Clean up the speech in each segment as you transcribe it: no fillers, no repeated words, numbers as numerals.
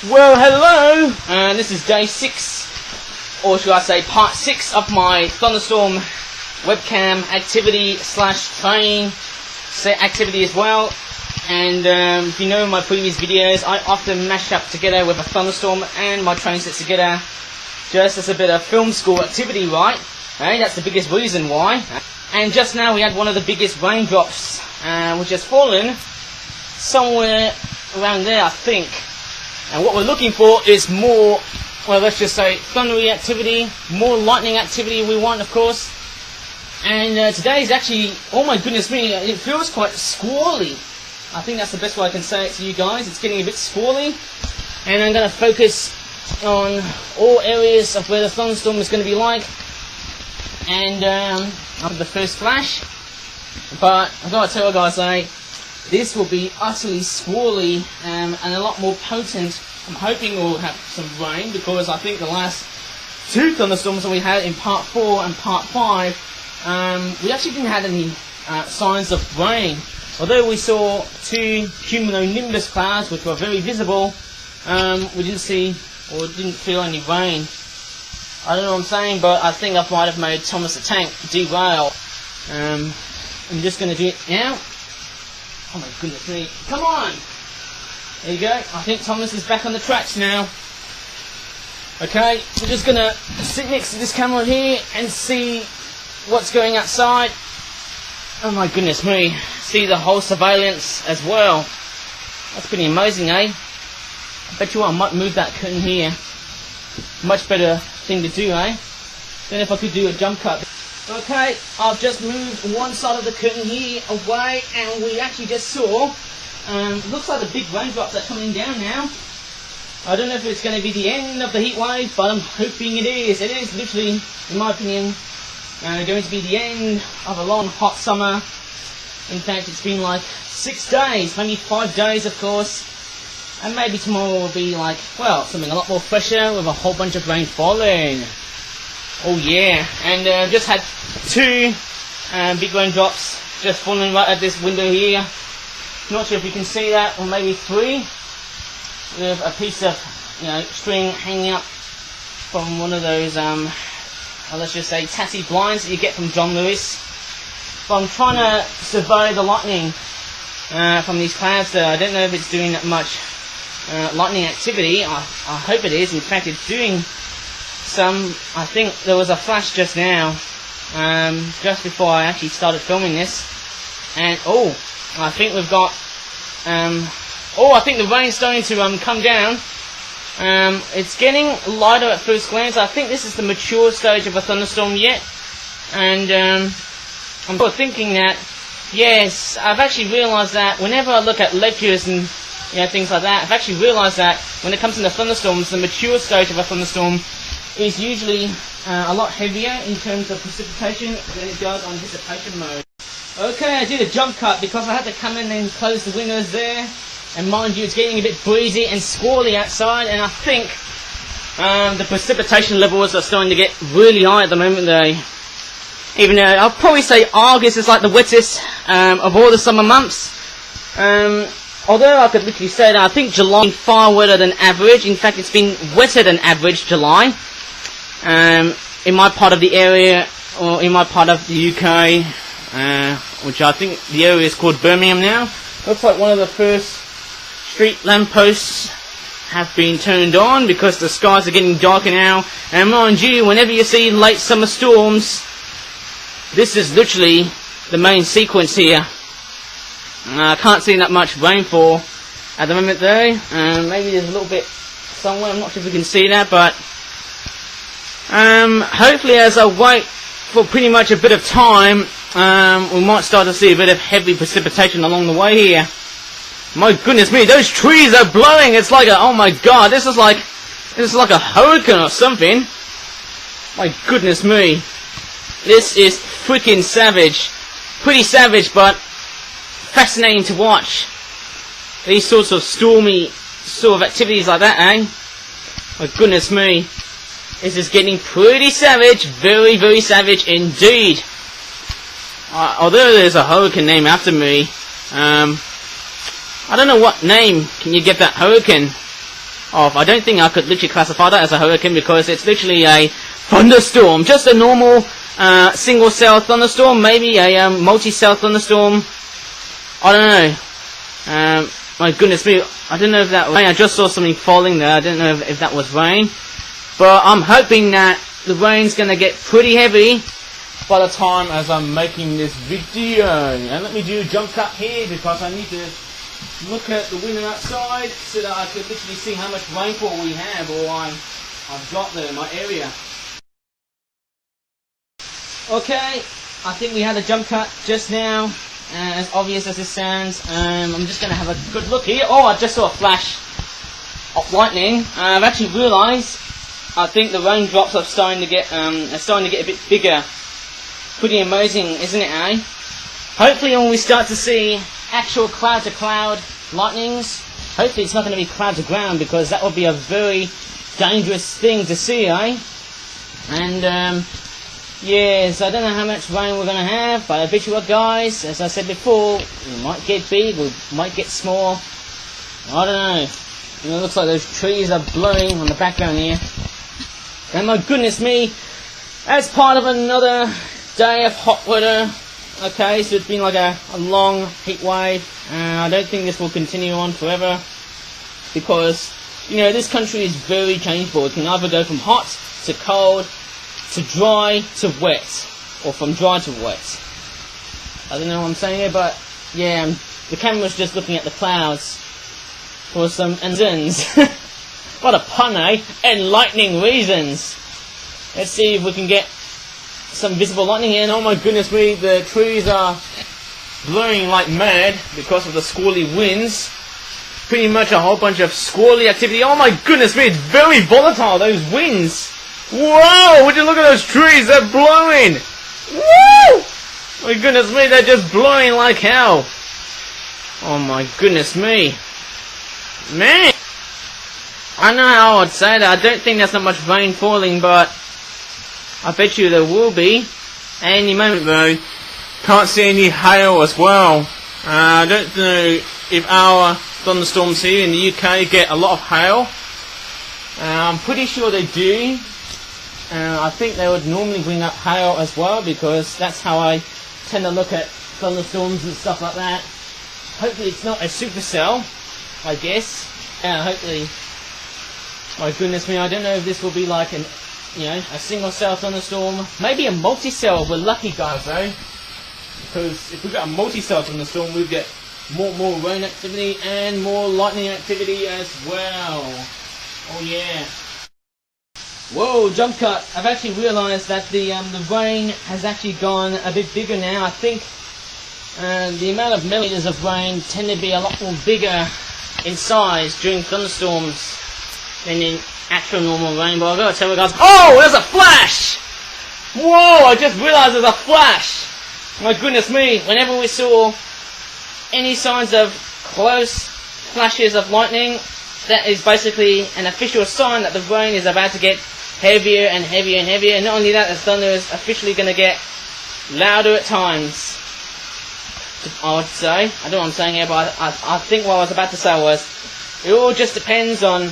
Well, hello! This is day 6, or should I say part 6 of my Thunderstorm Webcam Activity / training set activity as well. And if you know my previous videos, I often mash up together with a thunderstorm and my train sets together just as a bit of film school activity, right? Hey, that's the biggest reason why. And just now we had one of the biggest raindrops, which has fallen somewhere around there, I think. And what we're looking for is more, well, let's just say thundery activity, more lightning activity we want, of course. And today is actually, oh my goodness me, it feels quite squally. I think that's the best way I can say it to you guys. It's getting a bit squally. And I'm going to focus on all areas of where the thunderstorm is going to be like. And after the first flash. But I've got to tell you guys, this will be utterly squally and a lot more potent. I'm hoping we'll have some rain, because I think the last 2 thunderstorms that we had in part 4 and part 5, we actually didn't have any signs of rain. Although we saw 2 cumulonimbus clouds which were very visible, we didn't see or didn't feel any rain. I don't know what I'm saying, but I think I might have made Thomas the Tank derail. I'm just going to do it now. Oh my goodness me. Come on! There you go. I think Thomas is back on the tracks now. Okay, we're just going to sit next to this camera here and see what's going outside. Oh my goodness me. See the whole surveillance as well. That's pretty amazing, eh? I bet you what, I might move that curtain here. Much better thing to do, eh? Then if I could do a jump cut. Okay, I've just moved one side of the curtain here away, and we actually just saw, looks like the big raindrops are coming down now. I don't know if it's going to be the end of the heat wave, but I'm hoping it is. It is literally, in my opinion, going to be the end of a long hot summer. In fact, it's been like 6 days, maybe 5 days of course, and maybe tomorrow will be like, well, something a lot more fresher with a whole bunch of rain falling. Oh yeah, and just had 2 big raindrops just falling right at this window here. Not sure if you can see that, or maybe 3, with a piece of, string hanging up from one of those, let's just say tassy blinds that you get from John Lewis. But I'm trying to survey the lightning from these clouds there. I don't know if it's doing that much lightning activity. I hope it is. In fact, it's doing some. I think there was a flash just now, just before I actually started filming this. And I think we've got. I think the rain's starting to come down. It's getting lighter at first glance. I think this is the mature stage of a thunderstorm yet, and I'm sort of thinking that, yes, I've actually realised that whenever I look at lectures and things like that, I've actually realised that when it comes to thunderstorms, the mature stage of a thunderstorm is usually a lot heavier in terms of precipitation than it does on dissipation mode. Okay, I did a jump cut because I had to come in and close the windows there. And mind you, it's getting a bit breezy and squally outside, and I think the precipitation levels are starting to get really high at the moment though. Even though I'll probably say August is like the wettest of all the summer months. Although I could literally say that I think July is far wetter than average. In fact, it's been wetter than average July. In my part of the area, or in my part of the UK, which I think the area is called Birmingham now. Looks like one of the first street lampposts have been turned on because the skies are getting darker now. And mind you, whenever you see late summer storms, this is literally the main sequence here. I can't see that much rainfall at the moment though. Maybe there's a little bit somewhere, I'm not sure if we can see that, but hopefully as I wait for pretty much a bit of time, we might start to see a bit of heavy precipitation along the way here. My goodness me, those trees are blowing. It's like oh my god, this is like a hurricane or something. My goodness me. This is freaking savage. Pretty savage, but fascinating to watch. These sorts of stormy sort of activities like that, eh? My goodness me. This is getting pretty savage. Very, very savage indeed. Although there's a hurricane name after me, I don't know what name can you get that hurricane. of. I don't think I could literally classify that as a hurricane because it's literally a thunderstorm. Just a normal single cell thunderstorm, maybe a multi-cell thunderstorm. I don't know. My goodness me, I don't know if that was rain. I just saw something falling there. I don't know if that was rain. But I'm hoping that the rain's going to get pretty heavy by the time as I'm making this video. And let me do a jump cut here because I need to look at the window outside so that I can literally see how much rainfall we have or I've got there in my area. Okay, I think we had a jump cut just now. As obvious as it sounds, I'm just going to have a good look here. Oh, I just saw a flash of lightning. I've actually realised I think the raindrops are starting to get a bit bigger. Pretty amazing, isn't it, eh? Hopefully when we start to see actual cloud-to-cloud lightnings, hopefully it's not going to be cloud-to-ground because that would be a very dangerous thing to see, eh? And, yes, I don't know how much rain we're going to have, but I bet you what, guys, as I said before, we might get big, we might get small. I don't know. You know, it looks like those trees are blowing on the background here. And my goodness me, as part of another day of hot weather. Okay, so it's been like a long heat wave. I don't think this will continue on forever because, you know, this country is very changeable. It can either go from hot to cold to dry to wet, or from dry to wet. I don't know what I'm saying here, but yeah, the camera's just looking at the clouds for some reasons. What a pun, eh? Enlightening reasons. Let's see if we can get some visible lightning here. And oh my goodness me, the trees are blowing like mad because of the squally winds. Pretty much a whole bunch of squally activity. Oh my goodness me, it's very volatile, those winds. Whoa, would you look at those trees, they're blowing. Woo! My goodness me, they're just blowing like hell. Oh my goodness me. Man! I know how I'd say that. I don't think there's not much rain falling, but I bet you there will be any moment though. Can't see any hail as well. I don't know if our thunderstorms here in the UK get a lot of hail. I'm pretty sure they do. I think they would normally bring up hail as well because that's how I tend to look at thunderstorms and stuff like that. Hopefully it's not a supercell, I guess. Hopefully. My goodness me, I don't know if this will be like an, you know, a single cell thunderstorm. Maybe a multi-cell if we're lucky, guys, though. Because if we got a multi-cell thunderstorm, we'll get more rain activity and more lightning activity as well. Oh yeah. Whoa, jump cut. I've actually realised that the rain has actually gone a bit bigger now. I think the amount of millimeters of rain tend to be a lot more bigger in size during thunderstorms than in actual normal rain. But I've got to tell you guys, oh, there's a flash! Whoa, I just realised there's a flash! My goodness me, whenever we saw any signs of close flashes of lightning, that is basically an official sign that the rain is about to get heavier and heavier and heavier. And not only that, the thunder is officially going to get louder at times, I would say. I don't know what I'm saying here, but I think what I was about to say was, it all just depends on,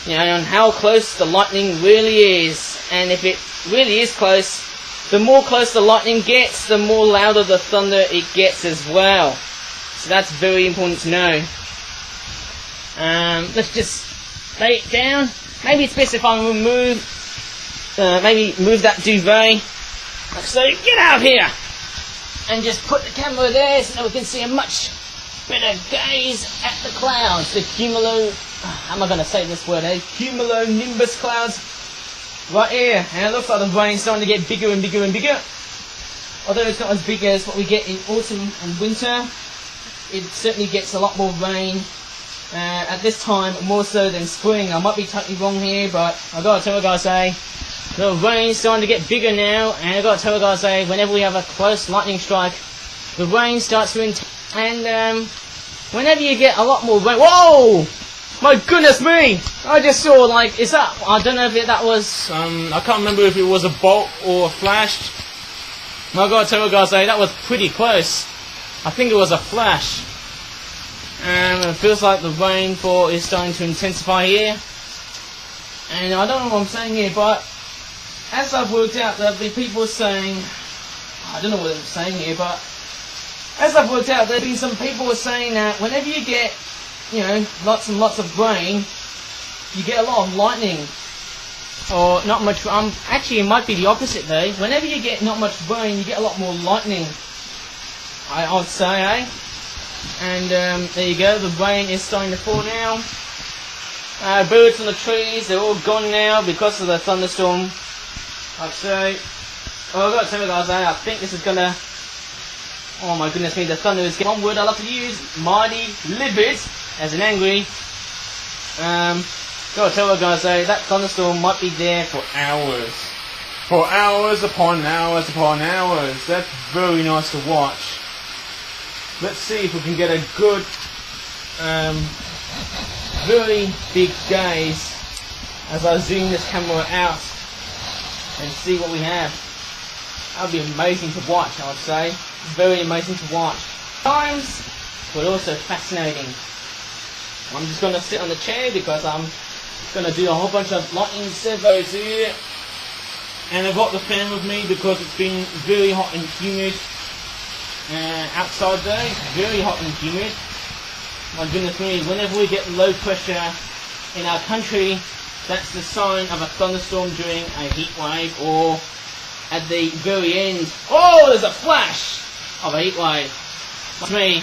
you know, on how close the lightning really is. And if it really is close, the more close the lightning gets, the more louder the thunder it gets as well. So that's very important to know. Let's just lay it down. Maybe it's best if I remove, maybe move that duvet. So get out here and just put the camera there so we can see a much better gaze at the clouds. The how am I going to say this word, eh? Cumulonimbus clouds right here. And it looks like the rain's starting to get bigger and bigger and bigger. Although it's not as big as what we get in autumn and winter, it certainly gets a lot more rain at this time, more so than spring. I might be totally wrong here, but I've got to tell you guys, the rain's starting to get bigger now, and I've got to tell you guys, whenever we have a close lightning strike, the rain starts to and whenever you get a lot more rain, whoa! My goodness me! I just saw, like, is that, I don't know if that was, I can't remember if it was a bolt or a flash. I've got to tell you guys, that was pretty close. I think it was a flash. It feels like the rainfall is starting to intensify here. And I don't know what I'm saying here, but as I've worked out, there'll be people saying, I don't know what I'm saying here, but as I've worked out, there'll be some people saying that whenever you get, you know, lots and lots of rain, you get a lot of lightning. Or not much, actually it might be the opposite though. Whenever you get not much rain, you get a lot more lightning, I'd say, eh? And there you go, the rain is starting to fall now. Birds on the trees, they're all gone now because of the thunderstorm, I'd say. Oh, I've got to tell you guys, I think this is gonna, oh my goodness me, the thunder is one word I love to use, mighty livid, as in angry. Gotta tell you guys, that thunderstorm might be there for hours. For hours upon hours upon hours. That's very nice to watch. Let's see if we can get a good, very big gaze as I zoom this camera out and see what we have. That would be amazing to watch, I would say. Very amazing to watch. Times, but also fascinating. I'm just going to sit on the chair because I'm going to do a whole bunch of lightning servos here. And I've got the fan with me because it's been very hot and humid outside today. Very hot and humid. My goodness me, whenever we get low pressure in our country, that's the sign of a thunderstorm during a heat wave, or at the very end, oh, there's a flash of a heat wave. That's me.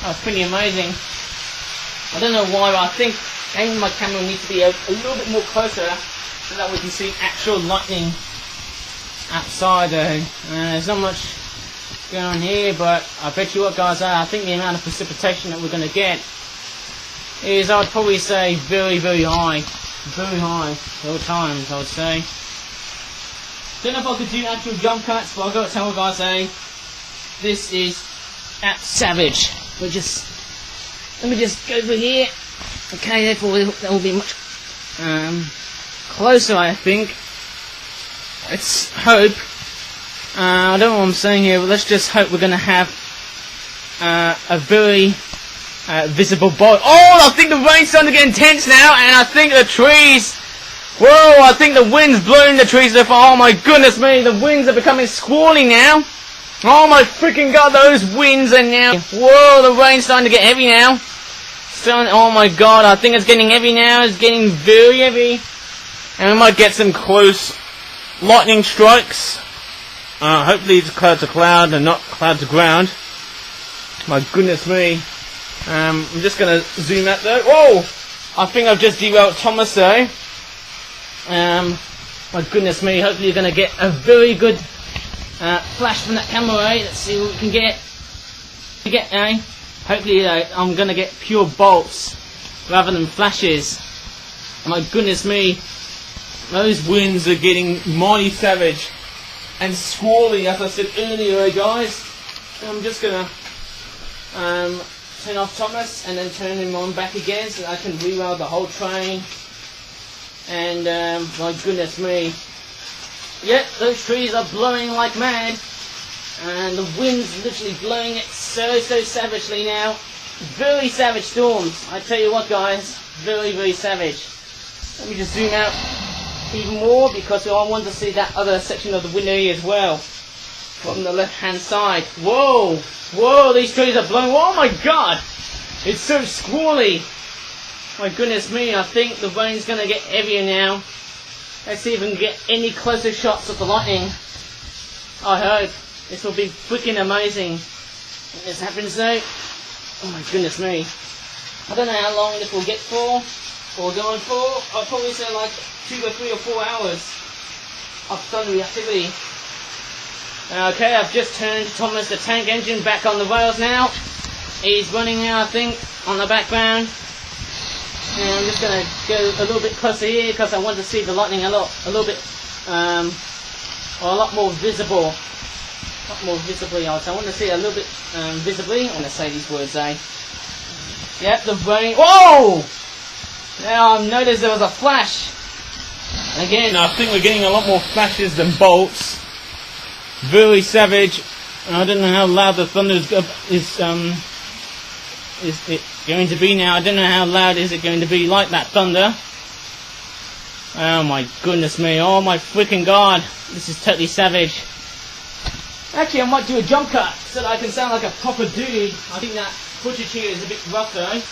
That's pretty amazing. I don't know why, but I think aiming my camera needs to be a little bit more closer so that we can see actual lightning outside. There's not much going on here, but I bet you what, guys, I think the amount of precipitation that we're going to get is, I would probably say, very, very high. Very high at all times, I would say. Don't know if I could do actual jump cuts, but I've got to tell you guys, this is savage. Let me just go over here. Okay, therefore that will be much closer, I think. Let's hope. I don't know what I'm saying here, but let's just hope we're going to have a very visible bolt. Oh, I think the rain's starting to get intense now, and I think the trees, whoa, I think the wind's blowing the trees. Oh my goodness me, the winds are becoming squally now. Oh my freaking god, those winds are now, whoa, the rain's starting to get heavy now. Oh my god, I think it's getting heavy now. It's getting very heavy, and we might get some close lightning strikes. Hopefully it's cloud to cloud and not cloud to ground. My goodness me. I'm just going to zoom out though. Whoa! I think I've just derailed Thomas though. My goodness me. Hopefully you're going to get a very good flash from that camera. Let's see what we can get. Hopefully I'm going to get pure bolts rather than flashes. My goodness me. Those winds are getting mighty savage and squally, as I said earlier, guys. I'm just going to turn off Thomas and then turn him on back again so that I can reroute the whole train. And my goodness me. Yep, those trees are blowing like mad. And the wind's literally blowing it so savagely now. Very savage storms. I tell you what, guys. Very, very savage. Let me just zoom out even more because I want to see that other section of the window here as well. From the left hand side. Whoa! Whoa, these trees are blowing. Oh my god! It's so squally. My goodness me, I think the rain's going to get heavier now. Let's see if we can get any closer shots of the lightning. I hope. This will be freaking amazing when this happens though. Oh my goodness me. I don't know how long this will get for, or go on for. I'll probably say like 2 or 3 or 4 hours of thundery activity. Okay, I've just turned Thomas the tank engine back on the rails now. He's running now, I think, on the background. And I'm just going to go a little bit closer here because I want to see the lightning a lot more visible. Not more visibly, I want to see a little bit visibly. I want to say these words, Yep, the rain. Whoa! Now I've noticed there was a flash. Again, I think we're getting a lot more flashes than bolts. Very savage. I don't know how loud the thunder is is it going to be now? I don't know how loud is it going to be like that thunder. Oh my goodness me, oh my freaking god, this is totally savage. Actually, I might do a jump cut so that I can sound like a proper dude. I think that footage here is a bit rough though.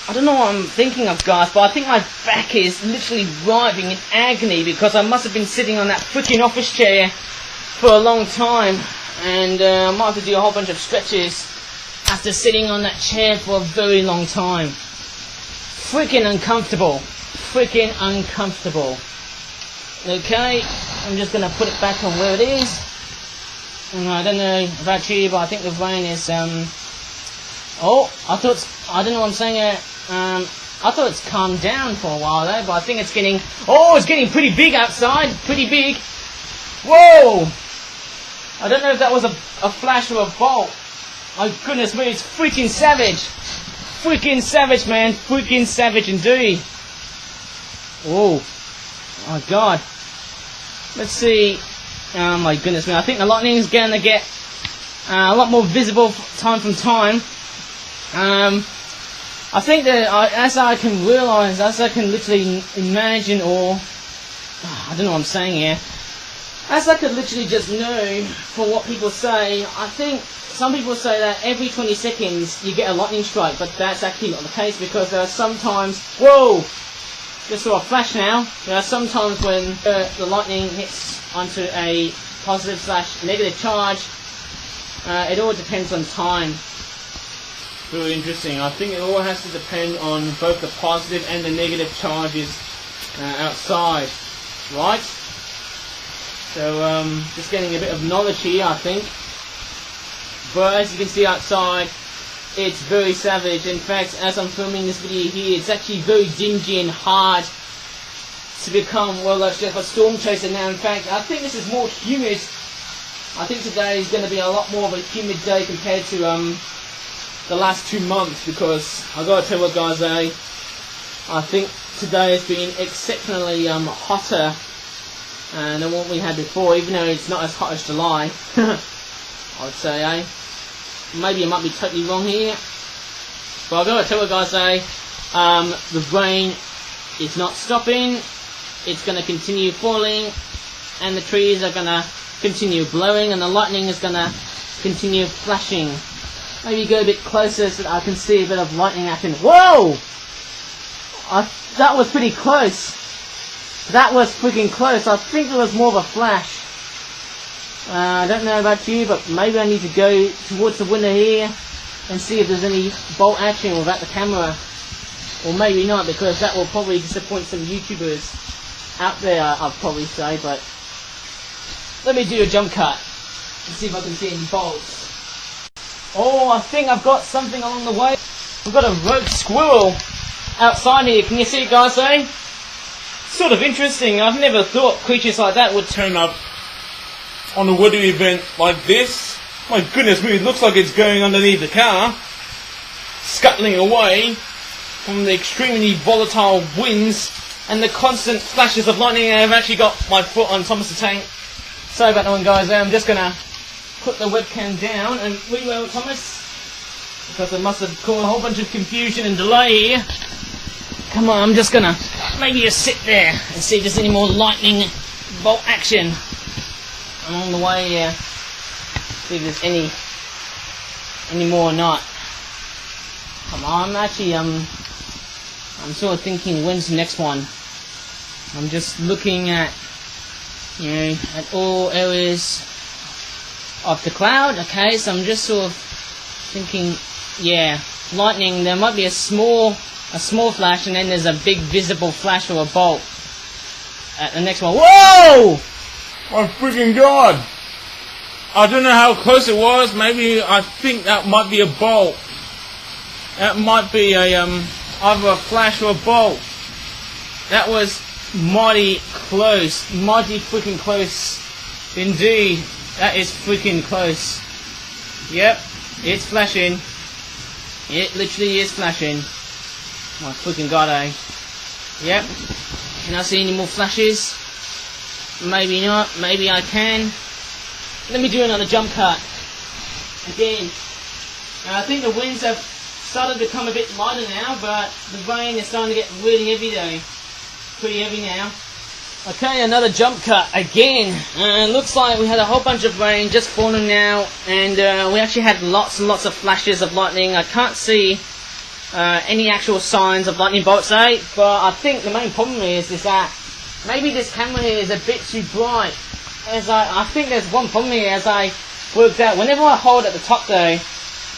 I don't know what I'm thinking of, guys, but I think my back is literally writhing in agony because I must have been sitting on that freaking office chair for a long time, and I might have to do a whole bunch of stretches after sitting on that chair for a very long time. Freaking uncomfortable. Freaking uncomfortable. Okay, I'm just gonna put it back on where it is. I don't know about you, but I think the rain is oh, I don't know what I'm saying here. I thought it's calmed down for a while though, but I think it's getting pretty big outside, pretty big. Whoa! I don't know if that was a flash or a bolt. My goodness me, it's freaking savage. Freaking savage, man. Freaking savage indeed. Oh my god. Let's see. Oh my goodness me. I think the lightning is going to get a lot more visible time from time. I think that as I can realise, as I can literally imagine, or I don't know what I'm saying here, as I could literally just know from what people say, I think some people say that every 20 seconds you get a lightning strike, but that's actually not the case, because there are sometimes, whoa, just saw a flash now, there are sometimes when the lightning hits onto a positive / negative charge. It all depends on time. Very interesting. I think it all has to depend on both the positive and the negative charges outside, right? So just getting a bit of knowledge here, I think. But as you can see outside, it's very savage. In fact, as I'm filming this video here, it's actually very dingy and hard to become, well, like a storm chaser now. In fact, I think this is more humid. I think today is going to be a lot more of a humid day compared to the last 2 months, because I got to tell you what, guys, I think today has been exceptionally hotter than what we had before, even though it's not as hot as July. I would say, maybe I might be totally wrong here, but I've got to tell you guys, the rain is not stopping. It's going to continue falling, and the trees are going to continue blowing, and the lightning is going to continue flashing. Maybe go a bit closer so that I can see a bit of lightning action. Whoa! That was pretty close. That was freaking close. I think it was more of a flash. I don't know about you, but maybe I need to go towards the window here and see if there's any bolt action without the camera. Or maybe not, because that will probably disappoint some YouTubers out there, I'll probably say. But let me do a jump cut and see if I can see any bolts. Oh, I think I've got something along the way. We've got a rogue squirrel outside here. Can you see it, guys, Sort of interesting. I've never thought creatures like that would turn up on a weather event like this. My goodness me, it looks like it's going underneath the car, scuttling away from the extremely volatile winds and the constant flashes of lightning. I've actually got my foot on Thomas the tank. Sorry about that one, guys. I'm just going to put the webcam down and reload Thomas, because it must have caused a whole bunch of confusion and delay here. Come on, I'm just going to maybe just sit there and see if there's any more lightning bolt action along the way here. See if there's any more or not. Come on, actually, I'm sort of thinking, when's the next one? I'm just looking at, you know, at all areas of the cloud. Okay, so I'm just sort of thinking, yeah, lightning. There might be a small flash, and then there's a big visible flash or a bolt at the next one. Whoa! My freaking god! I don't know how close it was. Maybe I think that might be a bolt. That might be a either a flash or a bolt. That was mighty close, mighty freaking close indeed. That is freaking close. Yep, it's flashing. It literally is flashing. My freaking god, Yep. Can I see any more flashes? Maybe not. Maybe I can. Let me do another jump cut. Again. I think the winds have started to become a bit lighter now, but the rain is starting to get really heavy though. Pretty heavy now. Okay, another jump cut again. Looks like we had a whole bunch of rain just falling now, and we actually had lots and lots of flashes of lightning. I can't see any actual signs of lightning bolts though, but I think the main problem is that maybe this camera here is a bit too bright. I think there's one problem here as I worked out. Whenever I hold at the top though,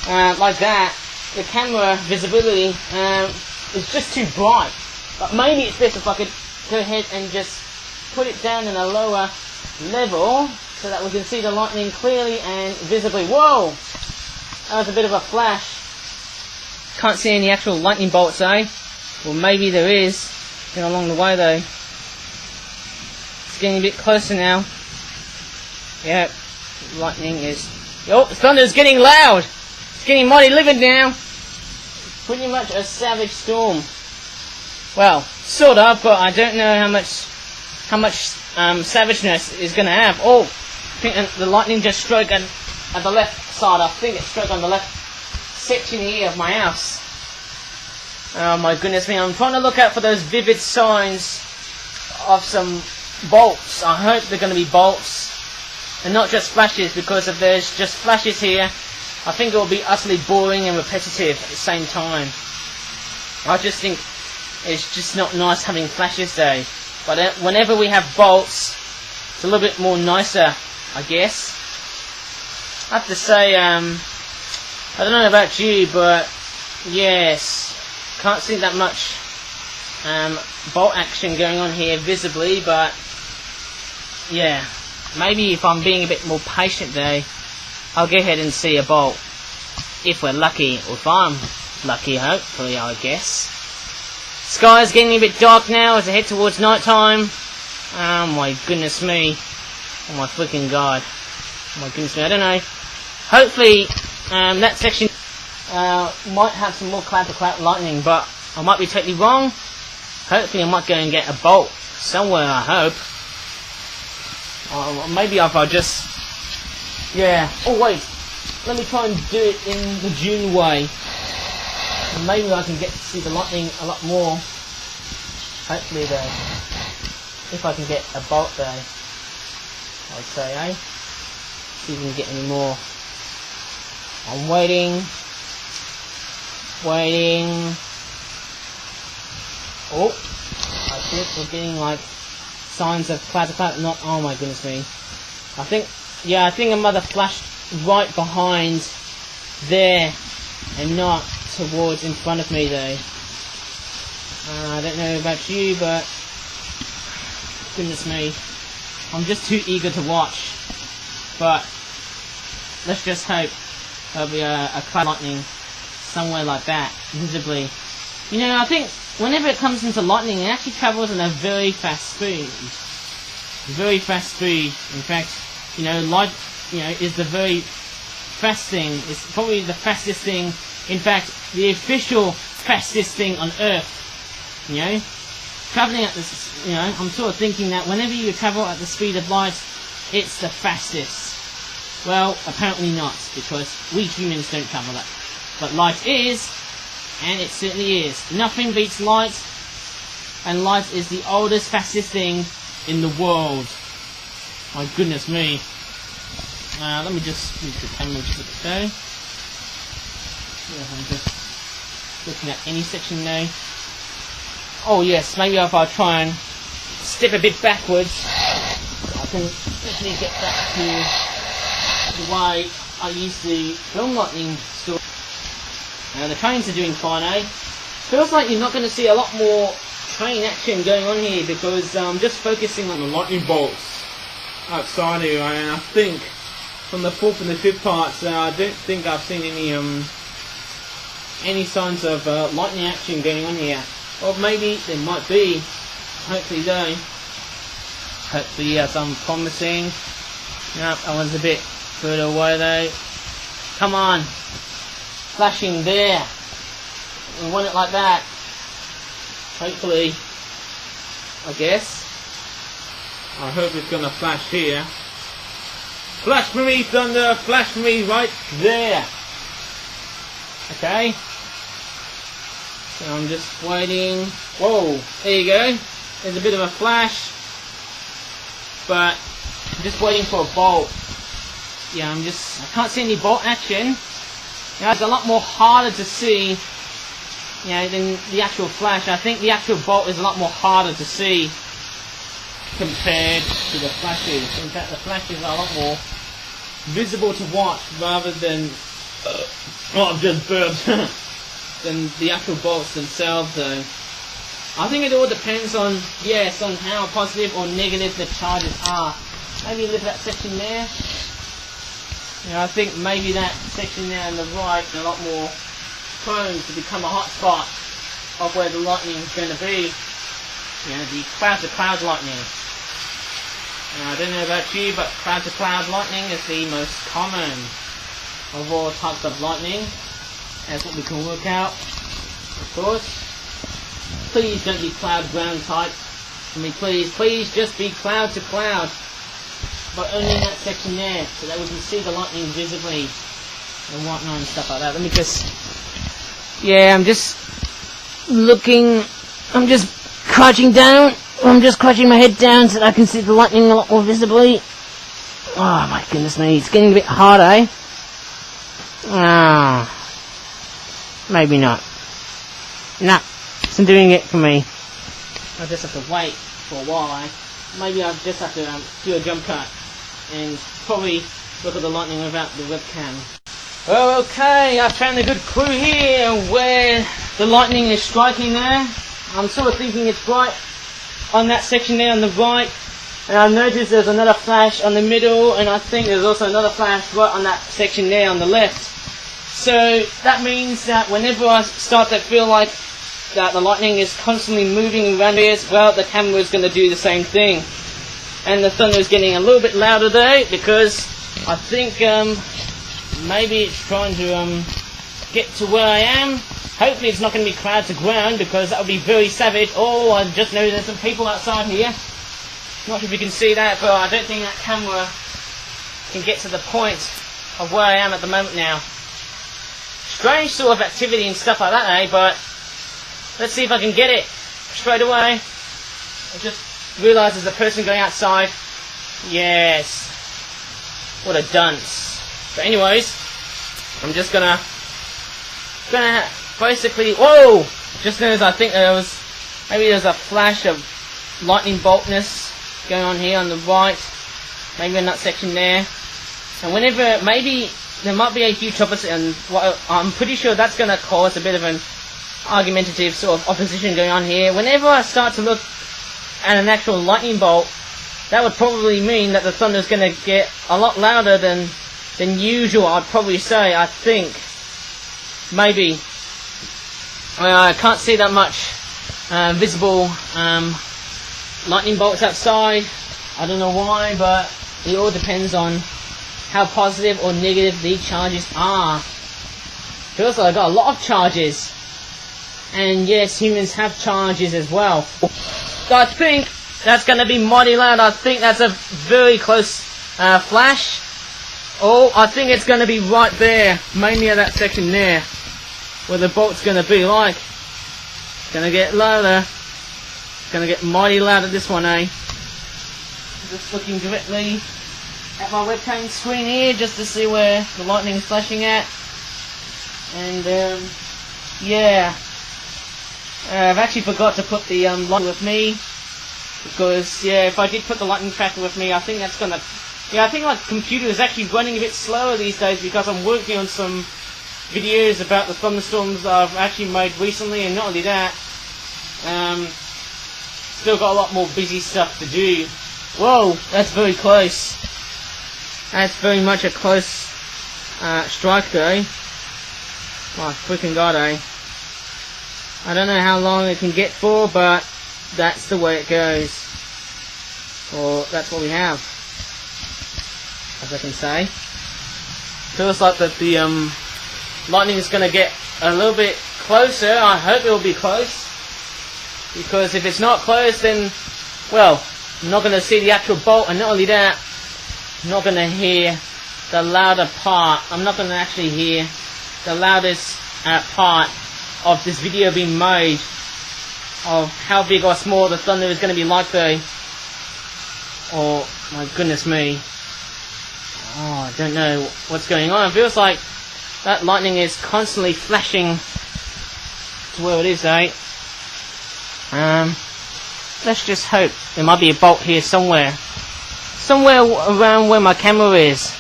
like that, the camera visibility is just too bright. But maybe it's best if I could go ahead and just put it down in a lower level so that we can see the lightning clearly and visibly. Whoa! That was a bit of a flash. Can't see any actual lightning bolts though. Well, maybe there is. Getting along the way though. It's getting a bit closer now. Yep. Lightning is... Oh, the thunder's getting loud! It's getting mighty livid now. Pretty much a savage storm. Well, sort of, but I don't know how much savageness is going to have. Oh, I think the lightning just struck at the left side. I think it struck on the left section here of my house. Oh my goodness me, I'm trying to look out for those vivid signs of some bolts. I hope they're going to be bolts and not just flashes, because if there's just flashes here, I think it will be utterly boring and repetitive at the same time. I just think it's just not nice having flashes though. But whenever we have bolts, it's a little bit more nicer, I guess. I have to say, I don't know about you, but yes, can't see that much bolt action going on here visibly, but yeah, maybe if I'm being a bit more patient though, I'll go ahead and see a bolt. If we're lucky, or if I'm lucky, hopefully, I guess. Sky's getting a bit dark now as I head towards night time. Oh my goodness me. Oh my freaking god. Oh my goodness me, I don't know. Hopefully, that section might have some more clap-to-clap lightning, but I might be totally wrong. Hopefully I might go and get a bolt somewhere, I hope. Or maybe if I just... Yeah. Oh wait. Let me try and do it in the June way. And maybe I can get to see the lightning a lot more. Hopefully though. If I can get a bolt though. I'd say, eh? See if we can get any more. I'm waiting. Waiting. Oh! I think we're getting like signs of clap, not... Oh my goodness me. I think I might have flashed right behind there and not towards in front of me though. I don't know about you, but goodness me, I'm just too eager to watch. But let's just hope there'll be a cloud lightning somewhere like that, visibly. You know, I think whenever it comes into lightning, it actually travels at a very fast speed. Very fast speed. In fact, you know, light, you know, is the very fast thing. It's probably the fastest thing. In fact, the official fastest thing on Earth. You know, traveling at this. You know, I'm sort of thinking that whenever you travel at the speed of light, it's the fastest. Well, apparently not, because we humans don't travel that. But light is, and it certainly is. Nothing beats light, and light is the oldest, fastest thing in the world. My goodness me. Let me just move the camera just a bit there. Yeah, I'm just looking at any section now. Oh yes, maybe if I try and step a bit backwards, I can definitely get back to the way I used to film lightning story. The trains are doing fine, eh? Feels like you're not going to see a lot more train action going on here, because I'm just focusing on the lightning bolts outside here, and I think from the fourth and the fifth parts, I don't think I've seen any signs of lightning action going on here. Or maybe there might be. Hopefully though. Hopefully as I'm promising. Nope, that one's a bit further away though. Come on. Flashing there. We want it like that. Hopefully. I guess. I hope it's gonna flash here. Flash for me, thunder! Flash for me right there! Okay. So I'm just waiting. Whoa, there you go. There's a bit of a flash, but I'm just waiting for a bolt. Yeah, I can't see any bolt action. Now it's a lot more harder to see, you know, than the actual flash. I think the actual bolt is a lot more harder to see compared to the flashes. In fact, the flashes are a lot more visible to watch rather than I've just burped than the actual bolts themselves, though. I think it all depends on, yes, on how positive or negative the charges are. Maybe look at that section there. You know, I think maybe that section there on the right is a lot more prone to become a hot spot of where the lightning is going to be. You know, the cloud-to-cloud lightning. I don't know about you, but cloud-to-cloud lightning is the most common of all types of lightning. That's what we can work out, of course. Please don't be cloud-ground type. I mean, please just be cloud-to-cloud. But only in that section there, so that we can see the lightning visibly and whatnot and stuff like that. Let me just... Yeah, I'm just looking... I'm just crouching down. I'm just crouching my head down so that I can see the lightning a lot more visibly. Oh my goodness me, it's getting a bit hard, eh? Ah, maybe not. Nah, it's not doing it for me. I just have to wait for a while, eh? Maybe I'll just have to do a jump cut and probably look at the lightning without the webcam. Well, okay, I found a good clue here where the lightning is striking there. I'm sort of thinking it's right on that section there on the right, and I noticed there's another flash on the middle, and I think there's also another flash right on that section there on the left. So that means that whenever I start to feel like that the lightning is constantly moving around here, well, the camera is going to do the same thing. And the thunder is getting a little bit louder though, because I think maybe it's trying to get to where I am. Hopefully it's not going to be cloud to ground, because that would be very savage. Oh, I just know there's some people outside here. Not sure if you can see that, but I don't think that camera can get to the point of where I am at the moment now. Strange sort of activity and stuff like that, eh? But let's see if I can get it straight away. I just realised there's a person going outside. Yes. What a dunce. But anyways, I'm just gonna basically, whoa! Just noticed, I think maybe there's a flash of lightning boltness going on here on the right. Maybe in that section there. And whenever, maybe there might be a huge opposite, and I'm pretty sure that's gonna cause a bit of an argumentative sort of opposition going on here. Whenever I start to look at an actual lightning bolt, that would probably mean that the thunder is going to get a lot louder than usual, I'd probably say. I think maybe I can't see that much visible lightning bolts outside. I don't know why, but it all depends on how positive or negative the charges are. Feels like I got a lot of charges. And yes, humans have charges as well. I think that's going to be mighty loud. I think that's a very close flash. Oh, I think it's going to be right there. Mainly at that section there. Where the bolt's going to be like. It's going to get louder. It's going to get mighty loud at this one, eh? Just looking directly at my webcam screen here just to see where the lightning is flashing at. And yeah. I've actually forgot to put the lightning with me, because yeah, if I did put the lightning tracker with me, I think that's gonna, yeah, I think my computer is actually running a bit slower these days, because I'm working on some videos about the thunderstorms I've actually made recently, and not only that, still got a lot more busy stuff to do. Whoa, that's very close. That's very much a close strike though. My freaking god, eh? I don't know how long it can get for, but that's the way it goes. Or that's what we have, as I can say. Feels like that the lightning is going to get a little bit closer. I hope it will be close, because if it's not close, then, well, I'm not going to see the actual bolt, and not only that, I'm not going to hear the louder part. I'm not going to actually hear the loudest part of this video being made of how big or small the thunder is going to be likely. Oh my goodness me. Oh, I don't know what's going on. It feels like that lightning is constantly flashing to where it is, eh? Let's just hope there might be a bolt here somewhere. Somewhere around where my camera is.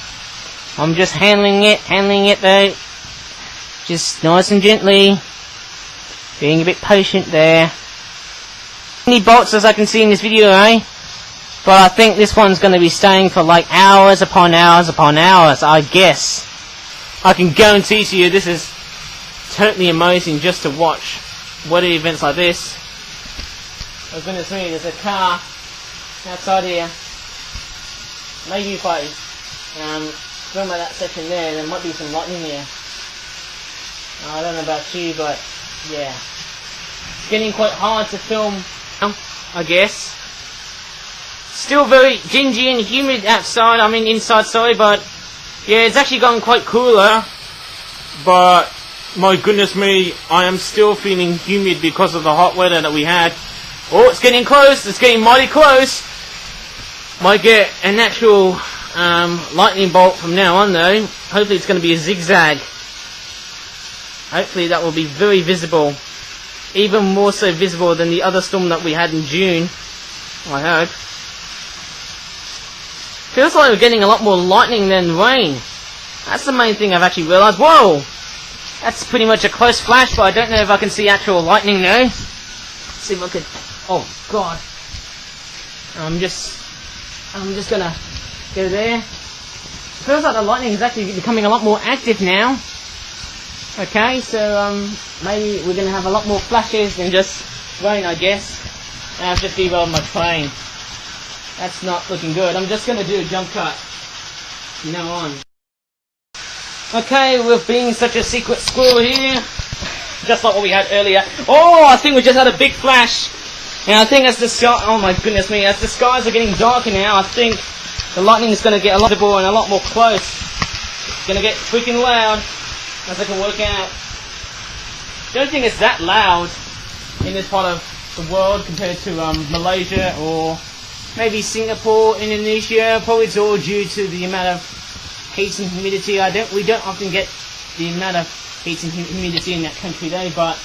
I'm just handling it though. Just nice and gently. Being a bit patient there. Many bolts as I can see in this video, eh? But I think this one's going to be staying for like hours upon hours upon hours, I guess. I can guarantee to you this is totally amazing just to watch weather events like this. Oh goodness me, there's a car outside here. Maybe if I film by that section there might be some lightning here. I don't know about you, but yeah. It's getting quite hard to film, I guess. Still very dingy and humid outside, I mean inside, sorry, but yeah, it's actually gotten quite cooler. But my goodness me, I am still feeling humid because of the hot weather that we had. Oh, it's getting close, it's getting mighty close. Might get an actual lightning bolt from now on though. Hopefully it's going to be a zigzag. Hopefully that will be very visible. Even more so visible than the other storm that we had in June. I hope. Feels like we're getting a lot more lightning than rain. That's the main thing I've actually realised. Whoa! That's pretty much a close flash, but I don't know if I can see actual lightning though. Let's see if I could... Oh god. I'm just gonna go there. Feels like the lightning is actually becoming a lot more active now. Okay, so maybe we're gonna have a lot more flashes than just rain, I guess. And I've just derailed my train. That's not looking good. I'm just gonna do a jump cut from now on. Okay, with being such a secret squirrel here, just like what we had earlier. Oh, I think we just had a big flash. And I think as the sky, oh my goodness me, as the skies are getting darker now, I think the lightning is going to get a lot visible and a lot more close. It's going to get freaking loud, as I can work out. Don't think it's that loud in this part of the world compared to Malaysia or maybe Singapore, Indonesia. Probably it's all due to the amount of heat and humidity. We don't often get the amount of heat and humidity in that country though, but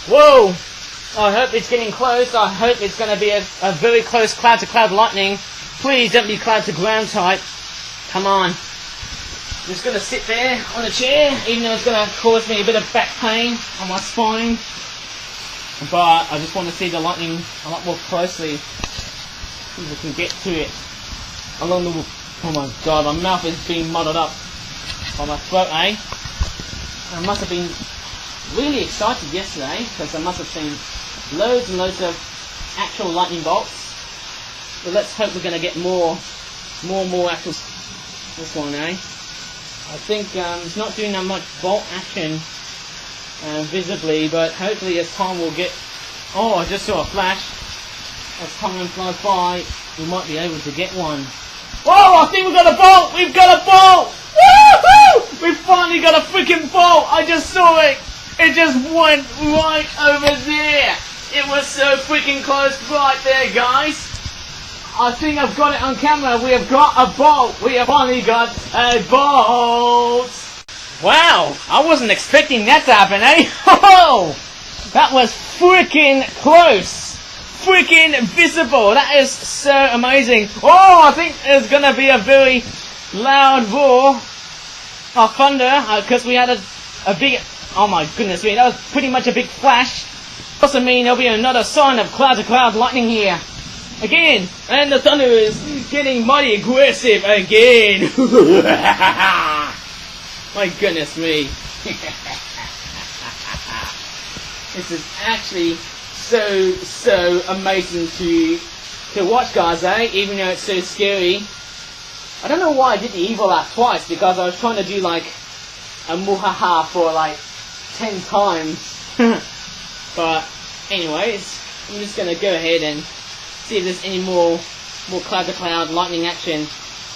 whoa! I hope it's getting close. I hope it's going to be a very close cloud-to-cloud lightning. Please don't be cloud-to-ground type. Come on. I'm just going to sit there on a chair, even though it's going to cause me a bit of back pain on my spine. But I just want to see the lightning a lot more closely. See if we can get to it. Along the... Oh my god, my mouth is being muddled up by my throat, eh? I must have been really excited yesterday, because I must have seen loads and loads of actual lightning bolts. But let's hope we're going to get more actual... This one, eh? I think it's not doing that much bolt action visibly, but hopefully as time will get... Oh, I just saw a flash. As time flies by, we might be able to get one. Whoa, I think we've got a bolt! We've got a bolt! Woohoo! We've finally got a freaking bolt! I just saw it! It just went right over there! It was so freaking close right there, guys! I think I've got it on camera. We have got a bolt! We have finally got a bolt! Wow! I wasn't expecting that to happen, eh? Ho! That was freaking close! Freaking visible! That is so amazing! Oh! I think there's gonna be a very loud roar of thunder because we had a big... Oh my goodness me, that was pretty much a big flash. Also mean there'll be another sign of cloud-to-cloud lightning here. Again! And the thunder is getting mighty aggressive again! My goodness me. This is actually so amazing to watch, guys, eh? Even though it's so scary. I don't know why I did the evil laugh twice, because I was trying to do like a muhaha for like 10 times. But anyways, I'm just gonna go ahead and see if there's any more cloud-to-cloud lightning action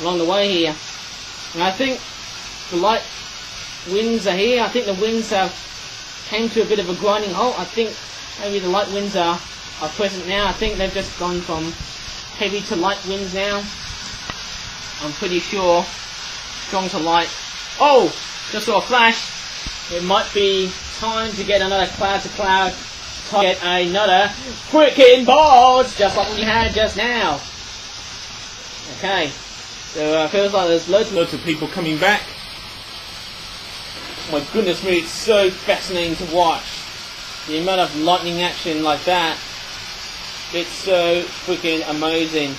along the way here. And I think the light winds are here. I think the winds have came to a bit of a grinding halt. I think maybe the light winds are present now. I think they've just gone from heavy to light winds now. I'm pretty sure. Strong to light. Oh! Just saw a flash. It might be time to get another cloud to cloud. To get another freaking bolt! Just like we had just now. Okay. So feels like there's loads of people coming back. My goodness me, it's so fascinating to watch. The amount of lightning action like that. It's so freaking amazing.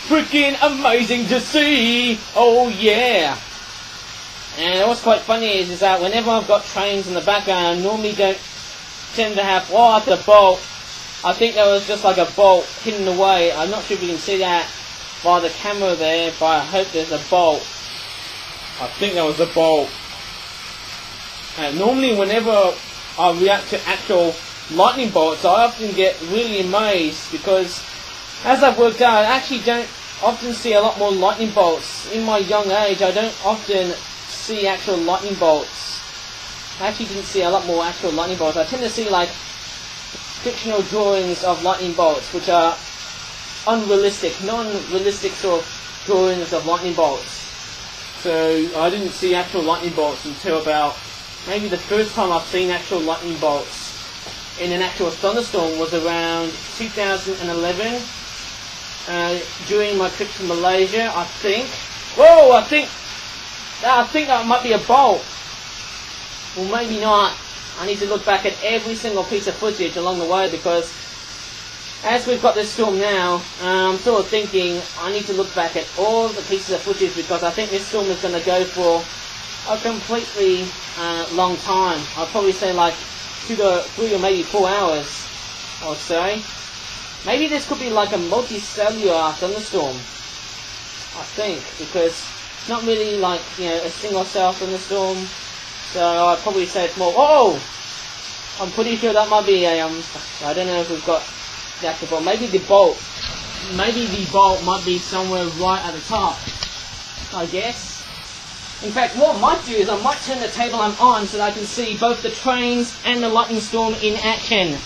Freaking amazing to see! Oh yeah! And what's quite funny is that whenever I've got trains in the background, I normally don't tend to have, oh, the bolt. I think there was just like a bolt hidden away. I'm not sure if you can see that by the camera there, but I hope there's a bolt. I think that was a bolt. And normally whenever I react to actual lightning bolts, I often get really amazed because as I've worked out, I actually don't often see a lot more lightning bolts. In my young age, I don't often see actual lightning bolts. I actually didn't see a lot more actual lightning bolts. I tend to see like fictional drawings of lightning bolts, which are unrealistic, non-realistic sort of drawings of lightning bolts. So I didn't see actual lightning bolts until about maybe the first time I've seen actual lightning bolts in an actual thunderstorm was around 2011 during my trip to Malaysia, I think. Whoa, I think that might be a bolt. Well, maybe not. I need to look back at every single piece of footage along the way because as we've got this storm now, I'm sort of thinking I need to look back at all the pieces of footage because I think this storm is going to go for a completely long time. I'll probably say like 2 to 3 or maybe 4 hours or so. Maybe this could be like a multicellular thunderstorm, I think, because it's not really like, you know, a single cell thunderstorm. So I'd probably say it's more, oh! I'm pretty sure that might be a, I don't know if we've got the actual bolt. Maybe the bolt might be somewhere right at the top, I guess. In fact, what I might do is I might turn the table lamp on so that I can see both the trains and the lightning storm in action.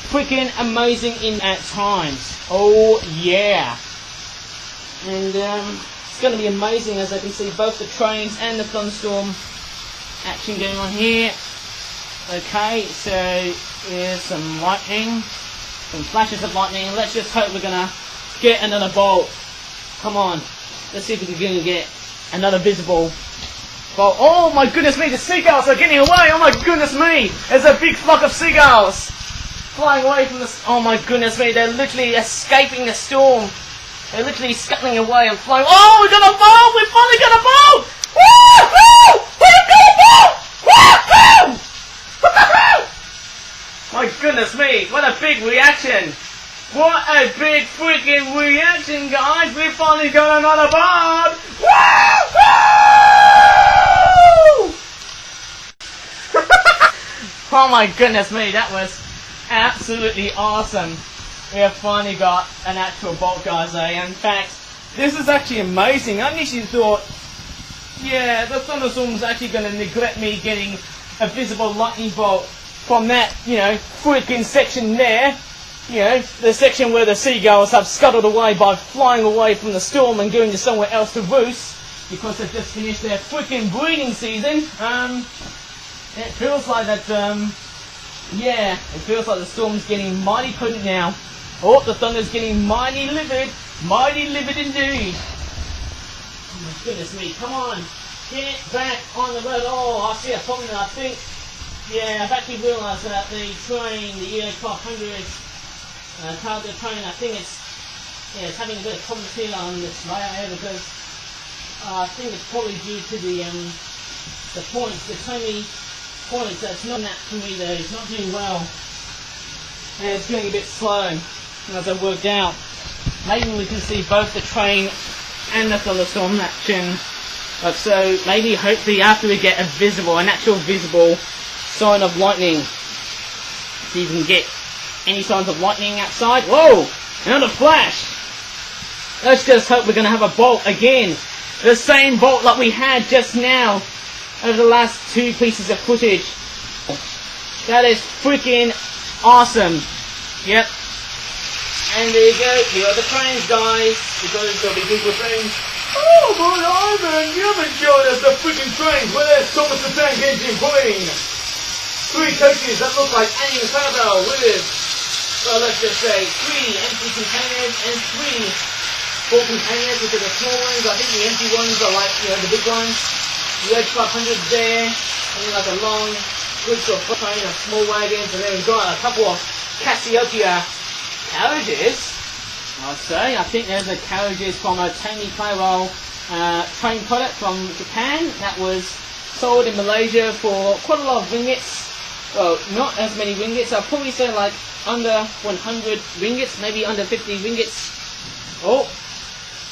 Freaking amazing at times. Oh yeah. And it's going to be amazing as I can see both the trains and the thunderstorm action going on here. Okay, so here's some lightning, some flashes of lightning. Let's just hope we're going to get another bolt. Come on, let's see if we're going to get another visible bolt. Oh my goodness me, the seagulls are getting away. Oh my goodness me, there's a big flock of seagulls flying away from the... Oh my goodness me, they're literally escaping the storm. They're literally scuttling away and flying... Oh, we got a bolt! We finally got a bolt! Woo-hoo! We got a bolt! Woo-hoo! Woo-hoo! My goodness me, what a big reaction! What a big freaking reaction, guys! We finally got another bolt! Woo-hoo! Oh my goodness me, that was absolutely awesome. We have finally got an actual bolt, guys, eh? In fact, this is actually amazing. I initially thought, yeah, the thunderstorm's actually going to neglect me getting a visible lightning bolt from that, you know, freaking section there. You know, the section where the seagulls have scuttled away by flying away from the storm and going to somewhere else to roost because they've just finished their freaking breeding season. It feels like that, yeah, it feels like the storm's getting mighty potent now. Oh, the thunder's getting mighty livid indeed. Oh my goodness me, come on, get back on the road. Oh, I see a problem. I think, yeah, I've actually realised that the train, the EH500 cargo train, I think it's having a bit of problems here on this layout here because I think it's probably due to the points, the Tomy points. That's not that for me there. It's not doing well. And it's going a bit slow as I worked out. Maybe we can see both the train and the thunderstorm action. But so maybe hopefully after we get an actual visible sign of lightning, see if we can get any signs of lightning outside. Whoa! Another flash! Let's just hope we're going to have a bolt again. The same bolt that we had just now over the last 2 pieces of footage. That is freaking awesome. Yep. And there you go. Here are the trains, guys. Because there'll be people saying, "Oh, my Ivan, you haven't shown us the freaking trains. Where's Thomas the Tank Engine pulling 3 coaches that look like Annie and Annabelle with, well, let's just say 3 empty containers and 3 full containers, which are the small ones. I think the empty ones are like, you know, the big ones. The EH500 there, and then like a long, good sort of train of small wagons, and then we've got a couple of Cassiopeia carriages, I'd say. I think there's a carriages from a Tomy Plarail train product from Japan that was sold in Malaysia for quite a lot of ringgits. Well, not as many ringgits. I'd probably say like under 100 ringgits, maybe under 50 ringgits. Oh,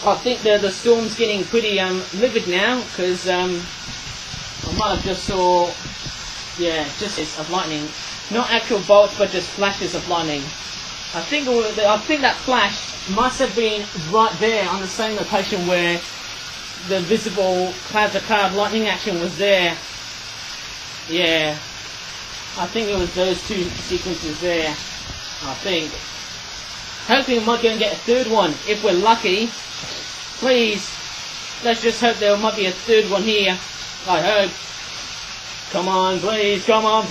I think the storm's getting pretty livid now, because I might have just saw, yeah, just of lightning, not actual bolts, but just flashes of lightning. I think that flash must have been right there on the same location where the visible cloud-to-cloud lightning action was there. Yeah, I think it was those 2 sequences there. I think. Hopefully we might go and get a 3rd one if we're lucky. Please, let's just hope there might be a 3rd one here. I hope. Come on, please, come on,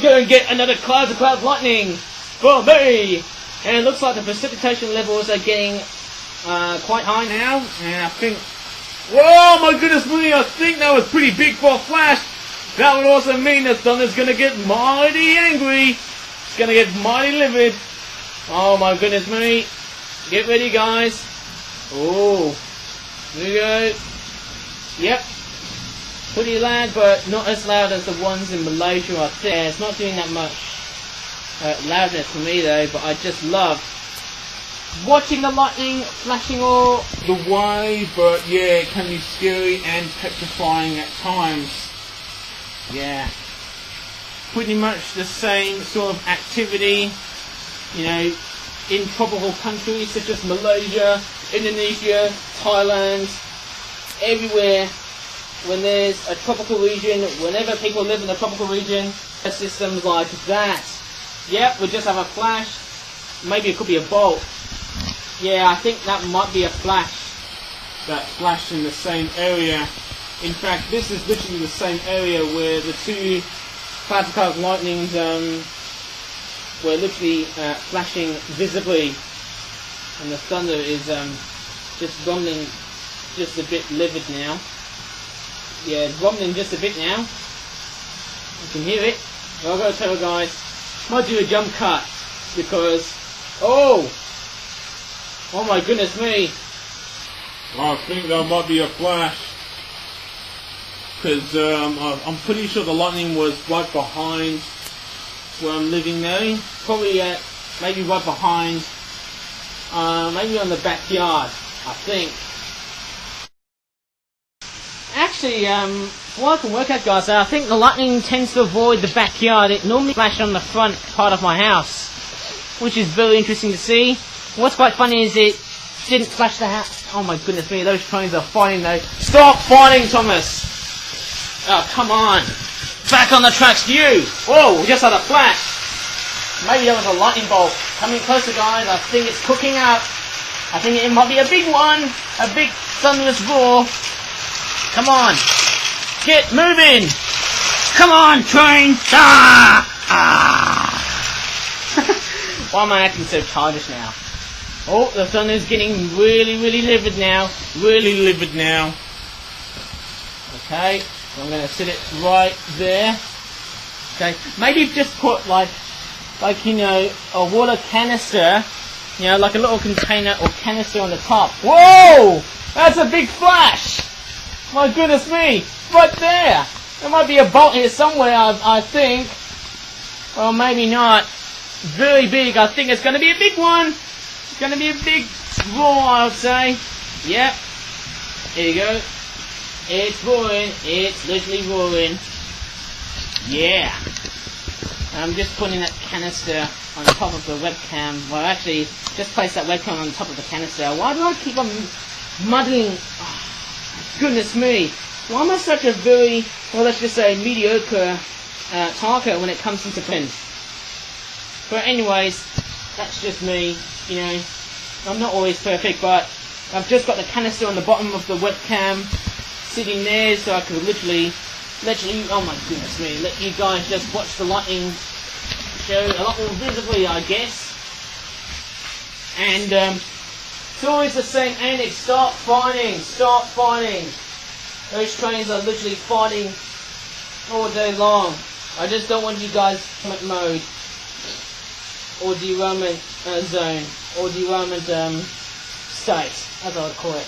go and get another cloud-to-cloud lightning for me. And it looks like the precipitation levels are getting quite high now. And I think, whoa, my goodness me, I think that was pretty big for a flash. That would also mean the thunder's gonna get mighty angry. It's gonna get mighty livid. Oh my goodness me. Get ready, guys. Oh, there we go. Yep. Pretty loud, but not as loud as the ones in Malaysia, I think. Yeah, it's not doing that much loudness for me though, but I just love watching the lightning flashing all the way, but yeah, it can be scary and petrifying at times. Yeah. Pretty much the same sort of activity, you know, in tropical countries such as Malaysia, Indonesia, Thailand, everywhere. When there's a tropical region, whenever people live in a tropical region, systems like that. Yep, we just have a flash. Maybe it could be a bolt. Yeah, I think that might be a flash. That flashed in the same area. In fact, this is literally the same area where the 2 cloud-to-cloud lightnings were literally flashing visibly, and the thunder is just rumbling just a bit livid now. Yeah, it's rumbling just a bit now. You can hear it. I've got to tell you guys, might do a jump cut because, oh my goodness me. I think that might be a flash, because I'm pretty sure the lightning was right behind where I'm living now. Probably maybe right behind, maybe on the backyard, I think. Actually, what I can work out, guys, I think the lightning tends to avoid the backyard. It normally flashes on the front part of my house, which is very interesting to see. What's quite funny is it didn't flash the house. Oh my goodness me, those trains are fighting though. Stop fighting, Thomas! Oh, come on! Back on the tracks, you! Whoa, we just had a flash! Maybe that was a lightning bolt. Coming closer, guys, I think it's cooking up. I think it might be a big one! A big thunderous roar. Come on! Get moving! Come on, train! Ah! Ah! Why am I acting so childish now? Oh, the thunder's getting really livid now. Really livid now. Okay, so I'm going to sit it right there. Okay, maybe just put like you know, a water canister, you know, like a little container or canister on the top. Whoa! That's a big flash! My goodness me! Right there! There might be a bolt here somewhere, I think. Well, maybe not. Very big. I think it's going to be a big one. It's going to be a big roar, I would say. Yep. Here you go. It's roaring. It's literally roaring. Yeah. I'm just putting that canister on top of the webcam. Well, actually, just place that webcam on top of the canister. Why do I keep on muddling? Oh, goodness me. Why am I such a very, well, let's just say mediocre darker when it comes into pen. But anyways, that's just me, you know. I'm not always perfect, but I've just got the canister on the bottom of the webcam sitting there, so I could literally let you, oh my goodness me, let you guys just watch the lightning show a lot more visibly, I guess. And it's always the same antics. Stop fighting, stop fighting. Those trains are literally fighting all day long. I just don't want you guys to mode or derailment zone or derailment state, as I would call it.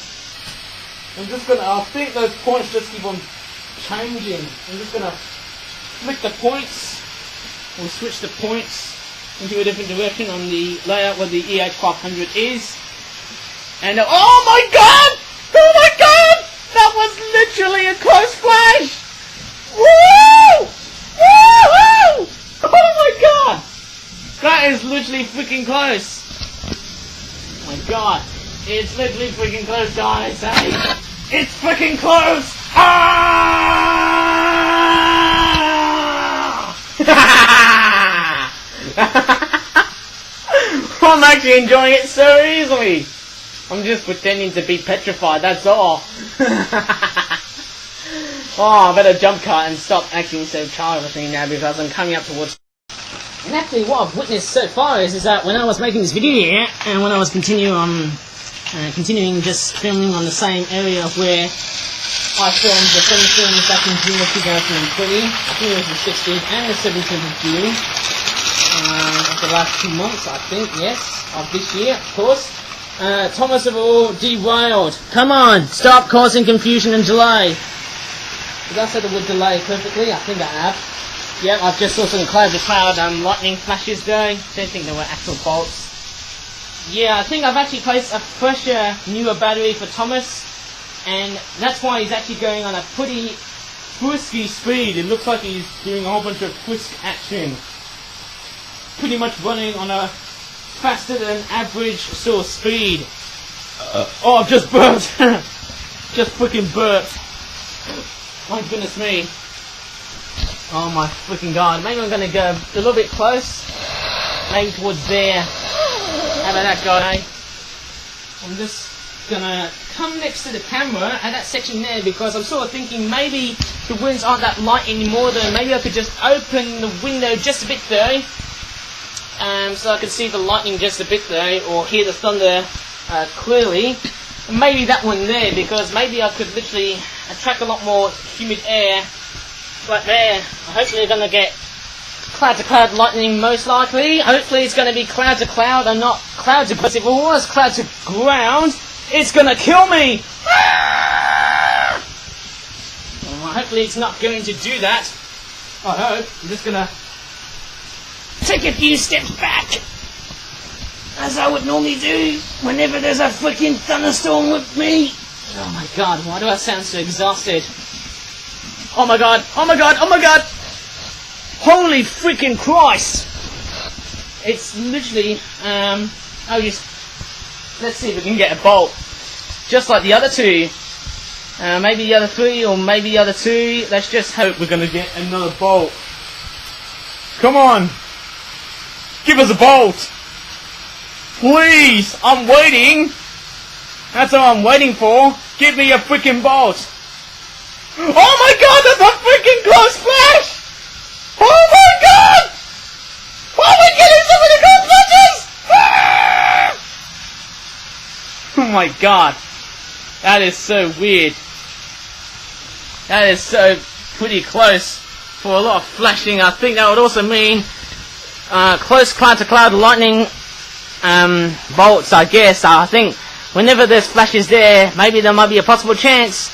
I'm just gonna, I think those points just keep on changing. I'm just gonna flick the points or switch the points into a different direction on the layout where the EH500 is. And oh my god! Oh my god! That was literally a close flash! Woo! Woo-hoo! Oh my god! That is literally freaking close. Oh my god. It's literally freaking close, guys. Hey, it's freaking close! Ah! I'm actually enjoying it so easily. I'm just pretending to be petrified, that's all. Oh, I better jump cut and stop acting so childish now because I'm coming up towards... And actually what I've witnessed so far is that when I was making this video here, and when I was continuing just filming on the same area where I filmed the thunderstorms back in June of 2020, I think it was the 16th and the 17th of June, of the last 2 months, I think, yes, of this year, of course. Thomas have all derailed. Come on, stop causing confusion and delay. Did I say the word delay perfectly? I think I have. Yep, I've just saw some cloud to cloud lightning flashes going. Don't think they were actual bolts. Yeah, I think I've actually placed a fresher, newer battery for Thomas, and that's why he's actually going on a pretty frisky speed. It looks like he's doing a whole bunch of frisk action. Pretty much running on a faster than average sort of speed. Oh, I've just burped. Just freaking burped. My goodness me. Oh my freaking god. Maybe I'm going to go a little bit close. Maybe towards there. How about that, guy? I'm just going to come next to the camera at that section there because I'm sort of thinking maybe the winds aren't that light anymore though. Maybe I could just open the window just a bit though. So I could see the lightning just a bit there, or hear the thunder clearly. And maybe that one there, because maybe I could literally attract a lot more humid air right there. Hopefully they're going to get cloud to cloud lightning most likely. Hopefully it's going to be cloud to cloud and not cloud to, because if it was cloud to ground, it's going to kill me! Well, hopefully it's not going to do that. I hope. I'm just going to take a few steps back, as I would normally do whenever there's a freaking thunderstorm with me. Oh my god, why do I sound so exhausted? Oh my god, oh my god, oh my god! Holy freaking Christ! It's literally, let's see if we can get a bolt. Just like the other two. Maybe the other three, or maybe the other two. Let's just hope we're gonna get another bolt. Come on! Give us a bolt! Please! I'm waiting! That's all I'm waiting for! Give me a freaking bolt! Oh my god, that's a freaking close flash! Oh my god! Oh, we're getting so many close flashes! Ah! Oh my god. That is so weird. That is so pretty close for a lot of flashing. I think that would also mean close cloud to cloud lightning bolts, I guess. I think whenever there's flashes there, maybe there might be a possible chance,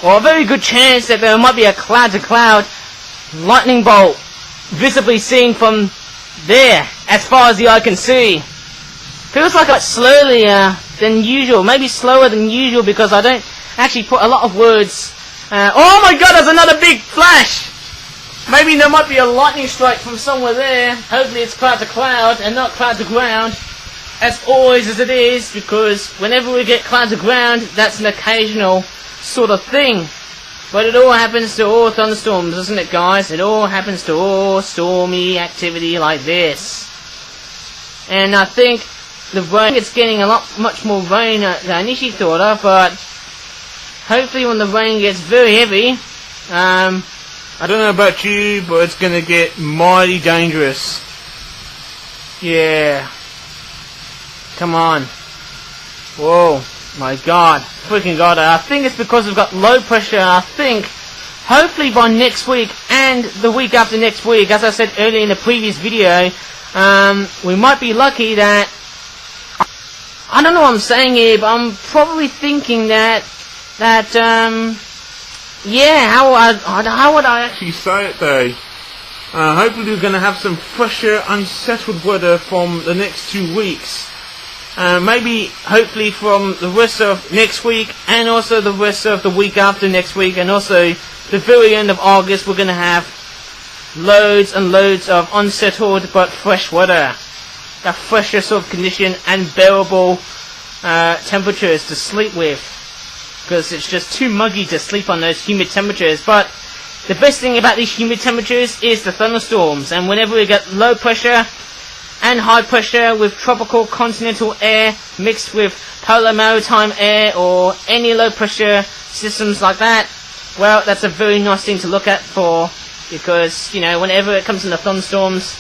or a very good chance, that there might be a cloud to cloud lightning bolt visibly seen from there, as far as the eye can see. Feels like it's slowly than usual, maybe slower than usual, because I don't actually put a lot of words. Oh my god, there's another big flash! Maybe there might be a lightning strike from somewhere there. Hopefully it's cloud to cloud and not cloud to ground, as always as it is, because whenever we get cloud to ground, that's an occasional sort of thing. But it all happens to all thunderstorms, doesn't it, guys? It all happens to all stormy activity like this. And I think the rain, it's getting much more rain than I initially thought of, but hopefully when the rain gets very heavy, I don't know about you, but it's gonna get mighty dangerous. Yeah. Come on. Whoa. My god. Freaking god. I think it's because we've got low pressure. I think hopefully by next week and the week after next week, as I said earlier in the previous video, we might be lucky that, I don't know what I'm saying here, but I'm probably thinking that yeah, how would I actually say it though? Hopefully we're going to have some fresher, unsettled weather from the next 2 weeks. Maybe, hopefully from the rest of next week, and also the rest of the week after next week, and also the very end of August, we're going to have loads and loads of unsettled but fresh weather. A fresher sort of condition and bearable temperatures to sleep with. Because it's just too muggy to sleep on those humid temperatures. But the best thing about these humid temperatures is the thunderstorms. And whenever we get low pressure and high pressure with tropical continental air mixed with polar maritime air or any low pressure systems like that, well, that's a very nice thing to look at for, because, you know, whenever it comes into thunderstorms,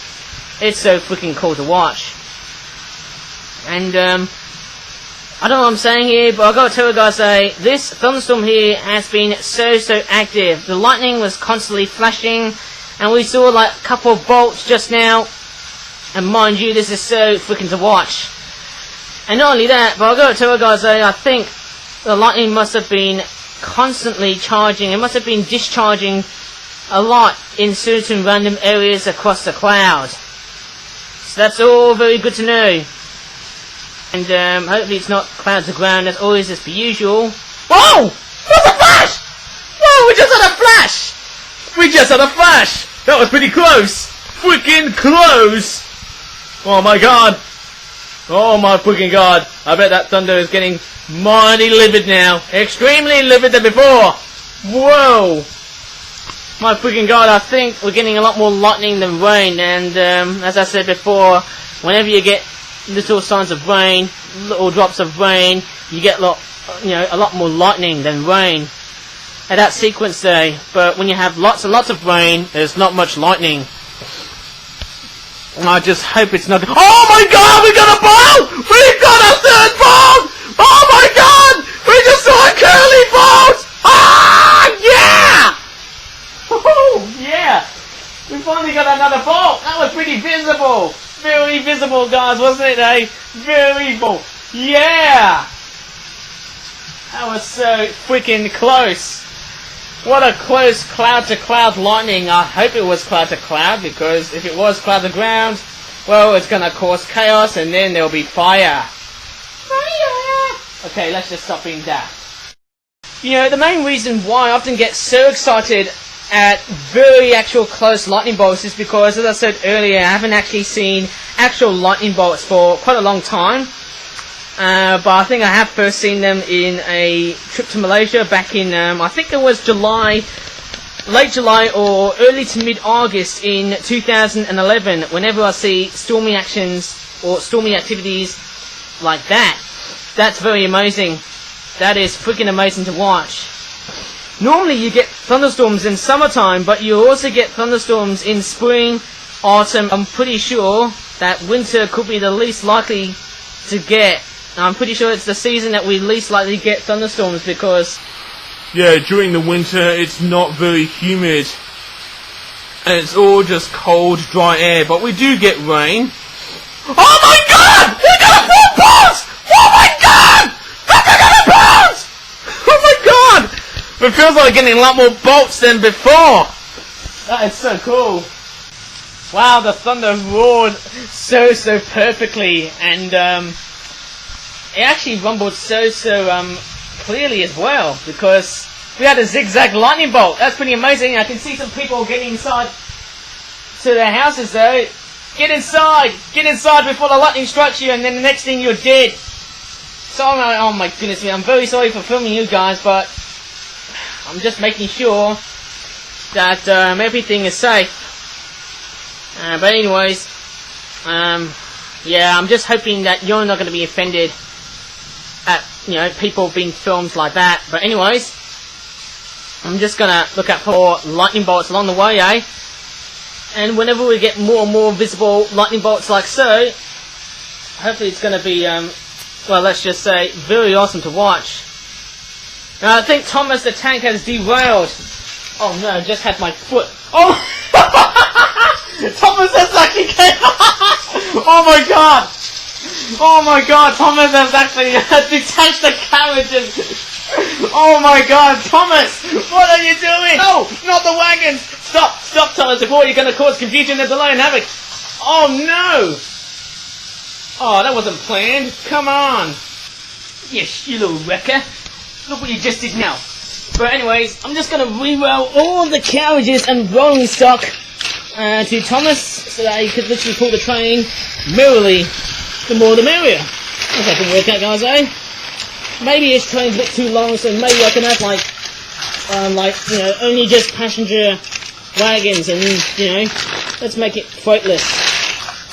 it's so freaking cool to watch. And I don't know what I'm saying here, but I've got to tell you guys, this thunderstorm here has been so active. The lightning was constantly flashing, and we saw like a couple of bolts just now. And mind you, this is so freaking to watch. And not only that, but I've got to tell you guys, I think the lightning must have been constantly charging. It must have been discharging a lot in certain random areas across the cloud. So that's all very good to know. And hopefully it's not clouds of ground as always as per usual. Whoa! What's a flash? Whoa, we just had a flash! We just had a flash! That was pretty close! Freaking close! Oh my god! Oh my freaking god! I bet that thunder is getting mighty livid now. Extremely livid than before! Whoa! My freaking god, I think we're getting a lot more lightning than rain, and as I said before, whenever you get little signs of rain, little drops of rain, you get a lot more lightning than rain at that sequence there. But when you have lots and lots of rain, there's not much lightning. And I just hope it's not. Oh my god, we got a bolt! We got a third bolt! Oh my god! We just saw a curly bolt! Ah, yeah! Oh yeah! We finally got another bolt. That was pretty visible. Very visible, guys, wasn't it, eh? Very visible. Yeah! That was so freaking close. What a close cloud-to-cloud lightning. I hope it was cloud-to-cloud, because if it was cloud-to-ground, well, it's gonna cause chaos, and then there'll be fire. Fire! Okay, let's just stop being daft. You know, the main reason why I often get so excited at very actual close lightning bolts is because, as I said earlier, I haven't actually seen actual lightning bolts for quite a long time. But I think I have first seen them in a trip to Malaysia back in, I think it was late July or early to mid-August in 2011. Whenever I see stormy actions or stormy activities like that, that's very amazing. That is freaking amazing to watch. Normally you get thunderstorms in summertime, but you also get thunderstorms in spring, autumn. I'm pretty sure that winter could be the least likely to get. I'm pretty sure it's the season that we least likely get thunderstorms, because yeah, during the winter it's not very humid and it's all just cold, dry air, but we do get rain. Oh my god! We got a full bolt! Oh my god! We got a bolt! Oh my god! It feels like getting a lot more bolts than before. That is so cool. Wow, the thunder roared so perfectly, and it actually rumbled so clearly as well, because we had a zigzag lightning bolt. That's pretty amazing. I can see some people getting inside to their houses though. Get inside before the lightning strikes you, and then the next thing you're dead. So, oh my goodness me, I'm very sorry for filming you guys, but I'm just making sure that everything is safe. But anyways, yeah, I'm just hoping that you're not going to be offended at, you know, people being filmed like that. But anyways, I'm just going to look out for lightning bolts along the way, eh? And whenever we get more and more visible lightning bolts like so, hopefully it's going to be, well, let's just say, very awesome to watch. Now, I think Thomas the Tank has derailed. Oh no, just had my foot. Oh! Thomas has actually came. Oh my god! Oh my god, Thomas has actually detached the carriage and... Oh my god, Thomas! What are you doing? No! Not the wagons! Stop! Stop, Thomas, before you're going to cause confusion and delay and havoc! Oh no! Oh, that wasn't planned. Come on! Yes, you little wrecker. Look what you just did now. But anyways, I'm just going to re-roll all the carriages and rolling stock to Thomas, so that he could literally pull the train merrily. The more the merrier. If I can work out, guys, eh? Maybe his train's a bit too long, so maybe I can have like, you know, only just passenger wagons, and, you know, let's make it freightless.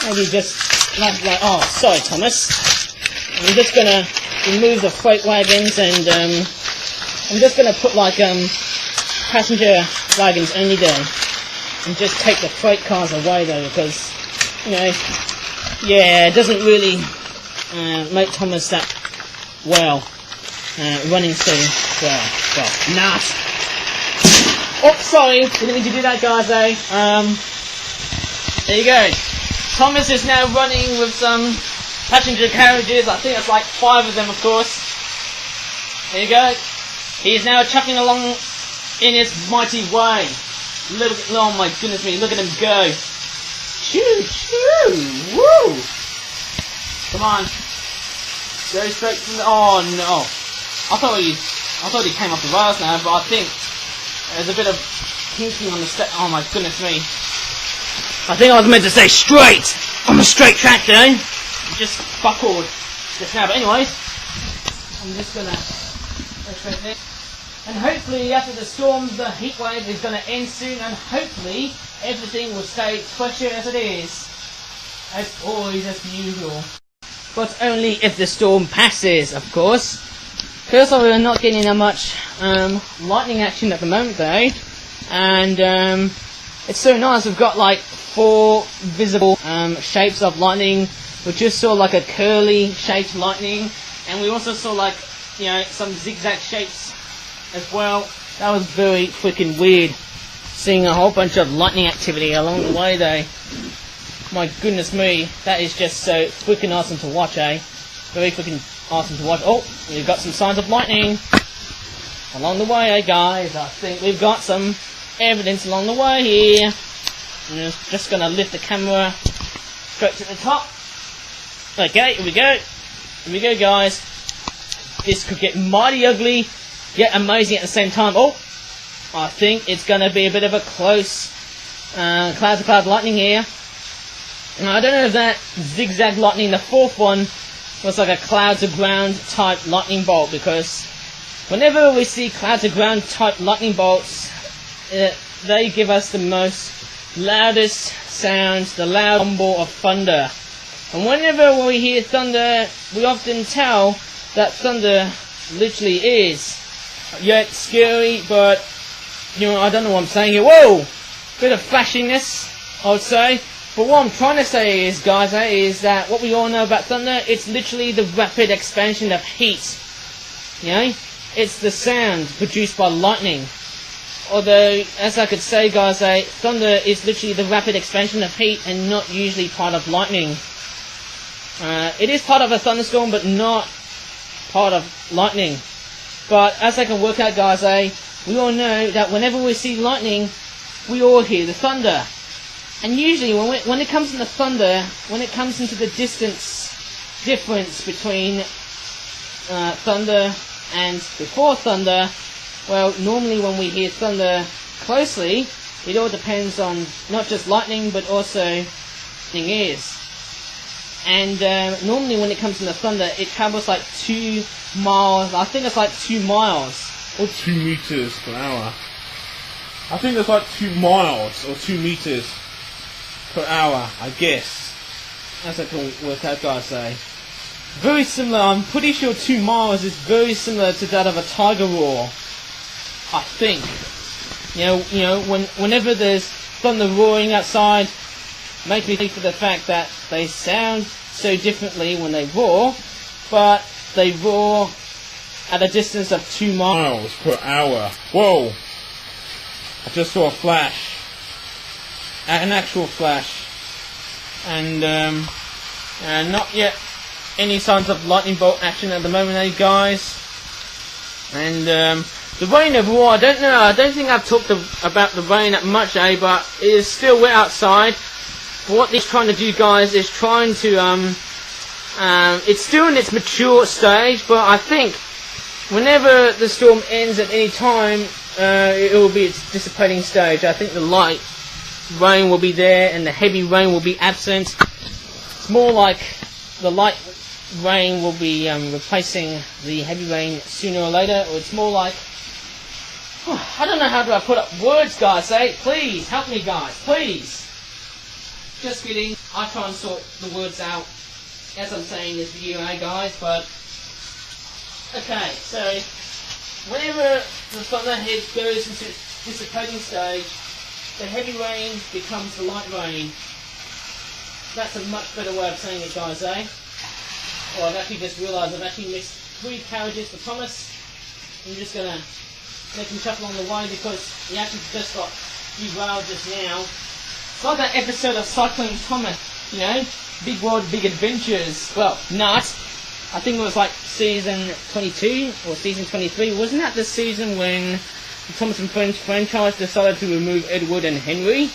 Maybe just like, oh, sorry, Thomas. I'm just gonna remove the freight wagons, and I'm just gonna put like passenger wagons only there, and just take the freight cars away though, because, you know, yeah, it doesn't really make Thomas that well running so well. Not. Oh, sorry, didn't mean to do that, guys. There you go. Thomas is now running with some passenger carriages. I think it's like 5 of them, of course. There you go. He is now chucking along in his mighty way. Look, oh my goodness me, look at him go. Choo choo! Woo! Come on. Go straight from the... Oh no. I thought he came off the rails now, but I think there's a bit of kinking on the step. Oh my goodness me. I think I was meant to say straight! On the straight track though. Just buckled just now, but anyways, I'm just gonna go straight there. And hopefully after the storms, the heat wave is gonna end soon, and hopefully everything will stay fresher as it is. As always, as usual. But only if the storm passes, of course. First of all, we're not getting that much lightning action at the moment though. And it's so nice, we've got like 4 visible shapes of lightning. We just saw like a curly shaped lightning, and we also saw like, you know, some zigzag shapes as well. That was very freaking weird, seeing a whole bunch of lightning activity along the way though. My goodness me, that is just so freaking awesome to watch, eh? Very freaking awesome to watch. Oh, we've got some signs of lightning along the way, eh guys? I think we've got some evidence along the way here. I'm just gonna lift the camera straight to the top. Okay, here we go. Here we go, guys. This could get mighty ugly, yet amazing at the same time. Oh, I think it's gonna be a bit of a close cloud-to-cloud lightning here. Now, I don't know if that zigzag lightning, the 4th one, was like a cloud-to-ground type lightning bolt, because whenever we see cloud-to-ground type lightning bolts, they give us the most loudest sounds, the loud rumble of thunder. And whenever we hear thunder, we often tell that thunder literally is. Yet scary, but, you know, I don't know what I'm saying here. Whoa! Bit of flashiness, I would say. But what I'm trying to say is, guys, is that what we all know about thunder, it's literally the rapid expansion of heat. You know? It's the sound produced by lightning. Although, as I could say, guys, thunder is literally the rapid expansion of heat and not usually part of lightning. It is part of a thunderstorm, but not part of lightning. But as I can work out, guys, we all know that whenever we see lightning, we all hear the thunder. And usually, when it comes into thunder, when it comes into the difference between thunder and before thunder, well, normally when we hear thunder closely, it all depends on not just lightning, but also lightning is. And normally when it comes into thunder, it travels like 2 miles, I think it's like 2 miles, or 2 meters per hour. I think that's like 2 miles or 2 meters per hour, I guess. That's what I can work out, guys. Say very similar. I'm pretty sure 2 miles is very similar to that of a tiger roar. I think. You know, whenever there's thunder roaring outside, makes me think of the fact that they sound so differently when they roar, but they roar at a distance of 2 miles per hour. Whoa! I just saw a flash, an actual flash, and not yet any signs of lightning bolt action at the moment, eh, guys? And the rain overall, I don't know. I don't think I've talked about the rain that much, eh? But it is still wet outside. But what it's trying to do, guys, is trying to it's still in its mature stage, but I think whenever the storm ends at any time, it will be its dissipating stage. I think the light rain will be there and the heavy rain will be absent. It's more like the light rain will be replacing the heavy rain sooner or later, or it's more like, I don't know how do I put up words, guys, eh? Please, help me, guys, please. Just kidding, I try and sort the words out as I'm saying this video, eh, guys, but okay, so whenever the thunderhead goes into its dissipating stage, the heavy rain becomes the light rain. That's a much better way of saying it, guys, eh? Well, I've actually just realised I've actually missed 3 carriages for Thomas. I'm just going to make him chuckle on the way because he actually just got derailed just now. It's like that episode of Cycling Thomas, you know? Big World, Big Adventures. Well, not. I think it was like season 22 or season 23. Wasn't that the season when the Thomas and Friends franchise decided to remove Edward and Henry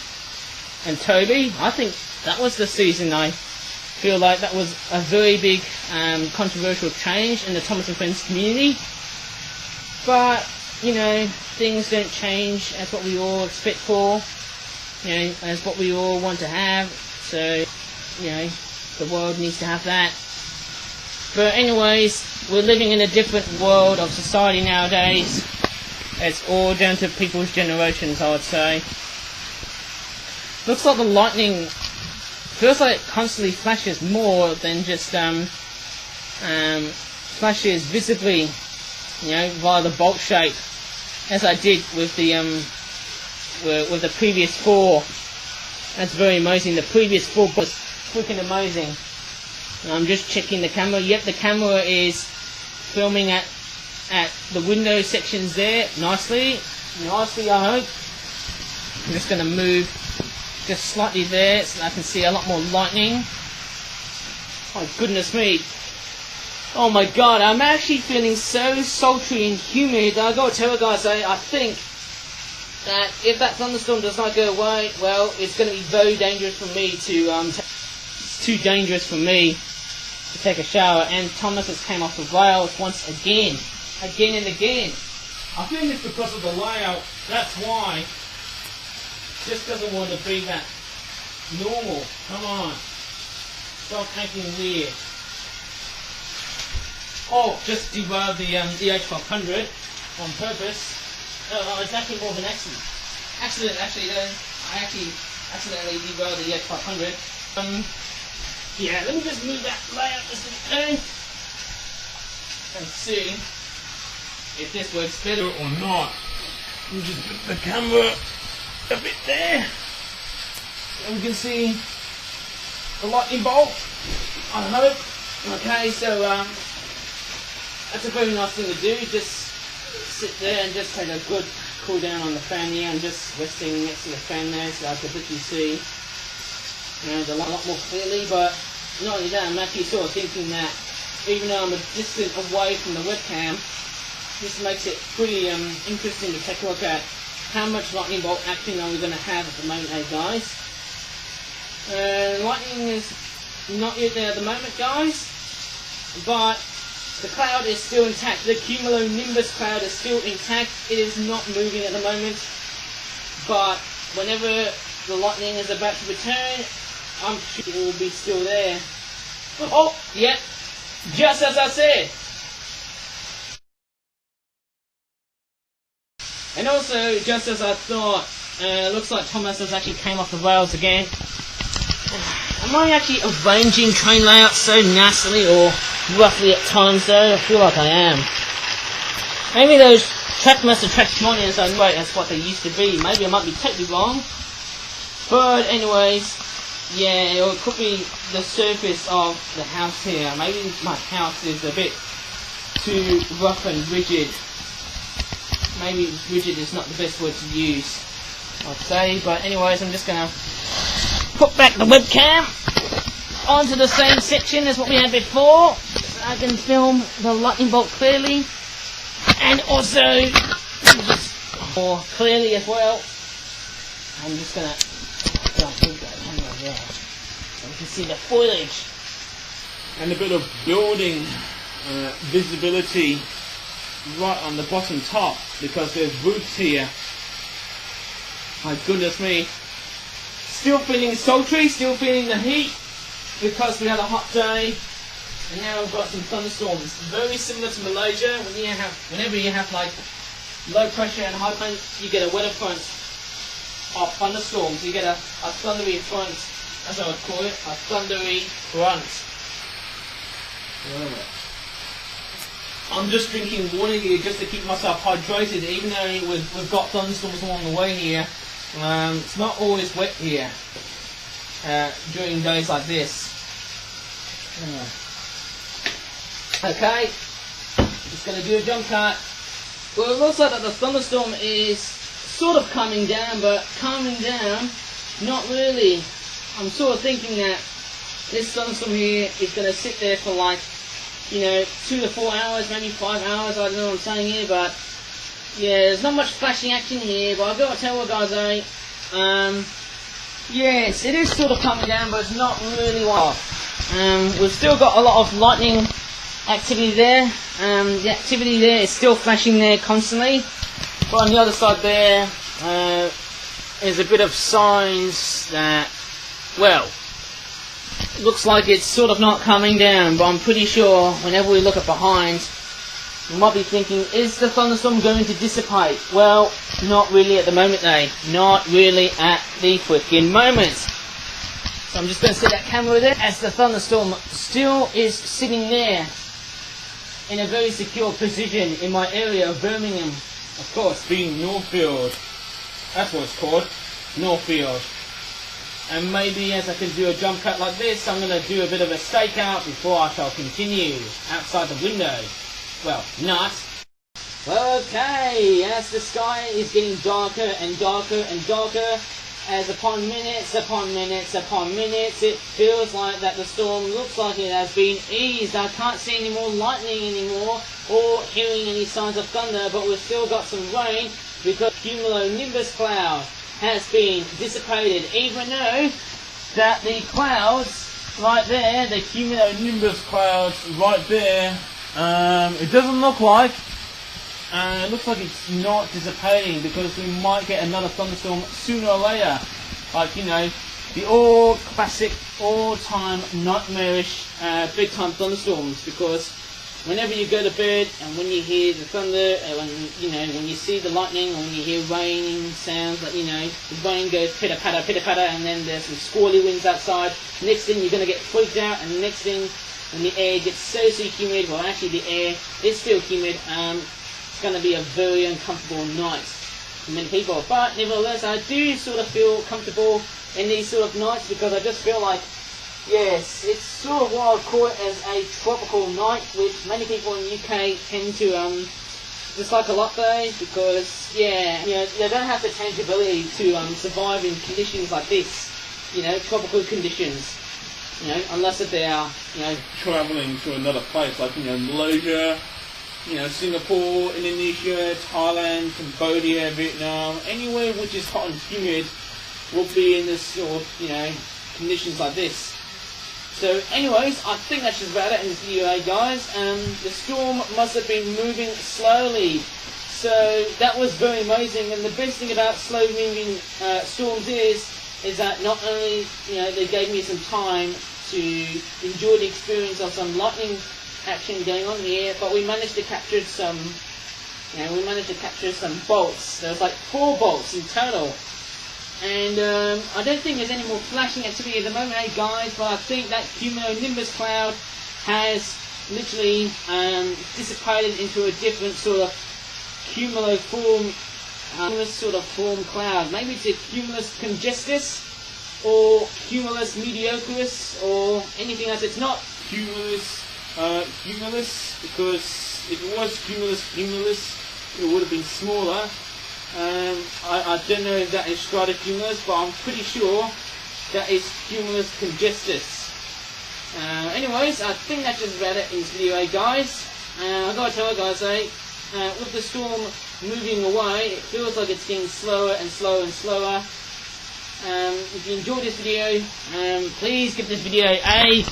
and Toby? I think that was the season. I feel like that was a very big controversial change in the Thomas and Friends community. But, you know, things don't change as what we all expect for, you know, as what we all want to have. So, you know, the world needs to have that. But anyways, we're living in a different world of society nowadays. It's all down to people's generations, I would say. Looks like the lightning feels like it constantly flashes more than just flashes visibly, you know, via the bolt shape, as I did with the previous 4. That's very amazing. The previous 4 was freaking amazing. I'm just checking the camera. Yep, the camera is filming at the window sections there nicely, I hope. I'm just going to move just slightly there so that I can see a lot more lightning. Oh goodness me. Oh my god, I'm actually feeling so sultry and humid that I gotta tell you guys, I think that if that thunderstorm does not go away, well, it's going to be very dangerous for me to it's too dangerous for me to take a shower. And Thomas has came off the rails once again and again. I think it's because of the layout. That's why. Just doesn't want to be that normal. Come on, stop acting weird. Oh, just derailed the EH500 on purpose. It's actually more of an accident. Actually, I actually accidentally derailed the EH500. Yeah, let me just move that layout just a bit and see if this works better or not. Let me just put the camera a bit there, and we can see the lightning bolt, I hope. Okay, so that's a very nice thing to do, just sit there and just take a good cool down on the fan here. I'm just resting next to the fan there so I can literally see, you know, the light a lot more clearly. But not only that, I'm actually sort of thinking that even though I'm a distance away from the webcam, this makes it pretty interesting to take a look at how much lightning bolt action are we going to have at the moment, guys. Lightning is not yet there at the moment, guys, but the cloud is still intact. The cumulonimbus cloud is still intact. It is not moving at the moment, but whenever the lightning is about to return, I'm sure it will be still there. Oh, yep, just as I said. And also, just as I thought, looks like Thomas has actually came off the rails again. Am I actually arranging train layouts so nastily or roughly at times though? I feel like I am. Maybe those Trackmaster Trackmonians are great, that's what they used to be. Maybe I might be totally wrong. But anyways, yeah, it could be the surface of the house here. Maybe my house is a bit too rough and rigid. Maybe rigid is not the best word to use, I'd say. But anyways, I'm just going to put back the webcam onto the same section as what we had before, so I can film the lightning bolt clearly, and also more clearly as well. I'm just going to there, so you can see the foliage and a bit of building visibility right on the bottom top, because there's roofs here. My goodness me. Still feeling sultry, still feeling the heat because we had a hot day, and now we've got some thunderstorms. Very similar to Malaysia. Whenever you have like low pressure and high wind, you get a weather front of thunderstorms. You get a thundery front, as I would call it, a thundery front. I'm just drinking water here just to keep myself hydrated, even though we've got thunderstorms along the way here. It's not always wet here during days like this. Okay, just going to do a jump cut. Well, it looks like that the thunderstorm is sort of calming down, but calming down, not really. I'm sort of thinking that this thunderstorm here is going to sit there for like, 2 to 4 hours, maybe 5 hours, I don't know what I'm saying here, but yeah, there's not much flashing action here, but I've got to tell you guys, yes, it is sort of coming down, but it's not really off. We've still got a lot of lightning activity there. The activity there is still flashing there constantly, but on the other side there, is a bit of signs that, well, looks like it's sort of not coming down, but I'm pretty sure whenever we look at behind, you might be thinking, is the thunderstorm going to dissipate? Well, not really at the moment, not really at the freaking moment. So I'm just going to set that camera there as the thunderstorm still is sitting there in a very secure position in my area of Birmingham. Of course, being Northfield. That's what it's called, Northfield. And maybe as I can do a jump cut like this, I'm going to do a bit of a stakeout before I shall continue outside the window. Well, not. Okay, as the sky is getting darker and darker and darker, as upon minutes upon minutes upon minutes, it feels like that the storm looks like it has been eased. I can't see any more lightning anymore, or hearing any signs of thunder, but we've still got some rain, because cumulonimbus cloud has been dissipated, even though that the clouds right there, the cumulonimbus clouds right there, it doesn't look like, it looks like it's not dissipating, because we might get another thunderstorm sooner or later. Like, the all classic, all-time nightmarish big time thunderstorms, because whenever you go to bed and when you hear the thunder, when you see the lightning, or when you hear raining sounds, like, the rain goes pitter-patter, and then there's some squally winds outside. Next thing, you're going to get freaked out, and the next thing, when the air gets so humid, well, actually the air is still humid, it's going to be a very uncomfortable night for many people. But nevertheless, I do sort of feel comfortable in these sort of nights, because I just feel like, yes, it's sort of what I call it as a tropical night, which many people in the UK tend to dislike a lot though, because they don't have the tangibility to survive in conditions like this, tropical conditions, unless if they are, travelling to another place, like, Malaysia, Singapore, Indonesia, Thailand, Cambodia, Vietnam, anywhere which is hot and humid will be in this sort of, conditions like this. So anyways, I think that's just about it in this video, guys. The storm must have been moving slowly, so that was very amazing. And the best thing about slow moving storms is that not only they gave me some time to enjoy the experience of some lightning action going on here, but we managed to capture some and we managed to capture some bolts. There was like 4 bolts in total. And I don't think there's any more flashing activity at the moment, guys, but I think that cumulonimbus cloud has literally dissipated into a different sort of cumuloform sort of form cloud. Maybe it's a cumulus congestus or cumulus mediocris or anything else. It's not Cumulus, because if it was cumulus, it would have been smaller. I don't know if that is stratocumulus, but I'm pretty sure that is cumulus congestus. Anyways, I think that's just about it in this video, guys. I gotta tell you guys, with the storm moving away, it feels like it's getting slower and slower and slower. If you enjoyed this video, please give this video a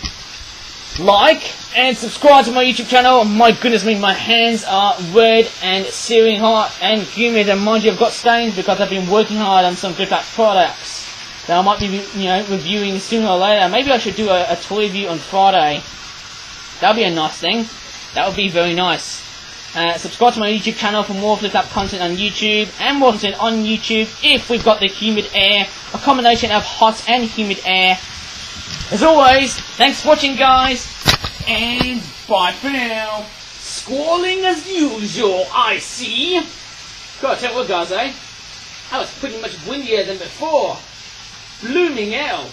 like and subscribe to my YouTube channel. My goodness me, my hands are red and searing hot and humid, and mind you, I've got stains because I've been working hard on some good products that I might be, reviewing sooner or later. Maybe I should do a toy review on Friday. That would be a nice thing. That would be very nice. Subscribe to my YouTube channel for more flip-up content on YouTube, and more content on YouTube if we've got the humid air, a combination of hot and humid air. As always, thanks for watching, guys, and bye for now. Squalling as usual, I see. Gotta tell you what, guys, that was pretty much windier than before. Blooming hell.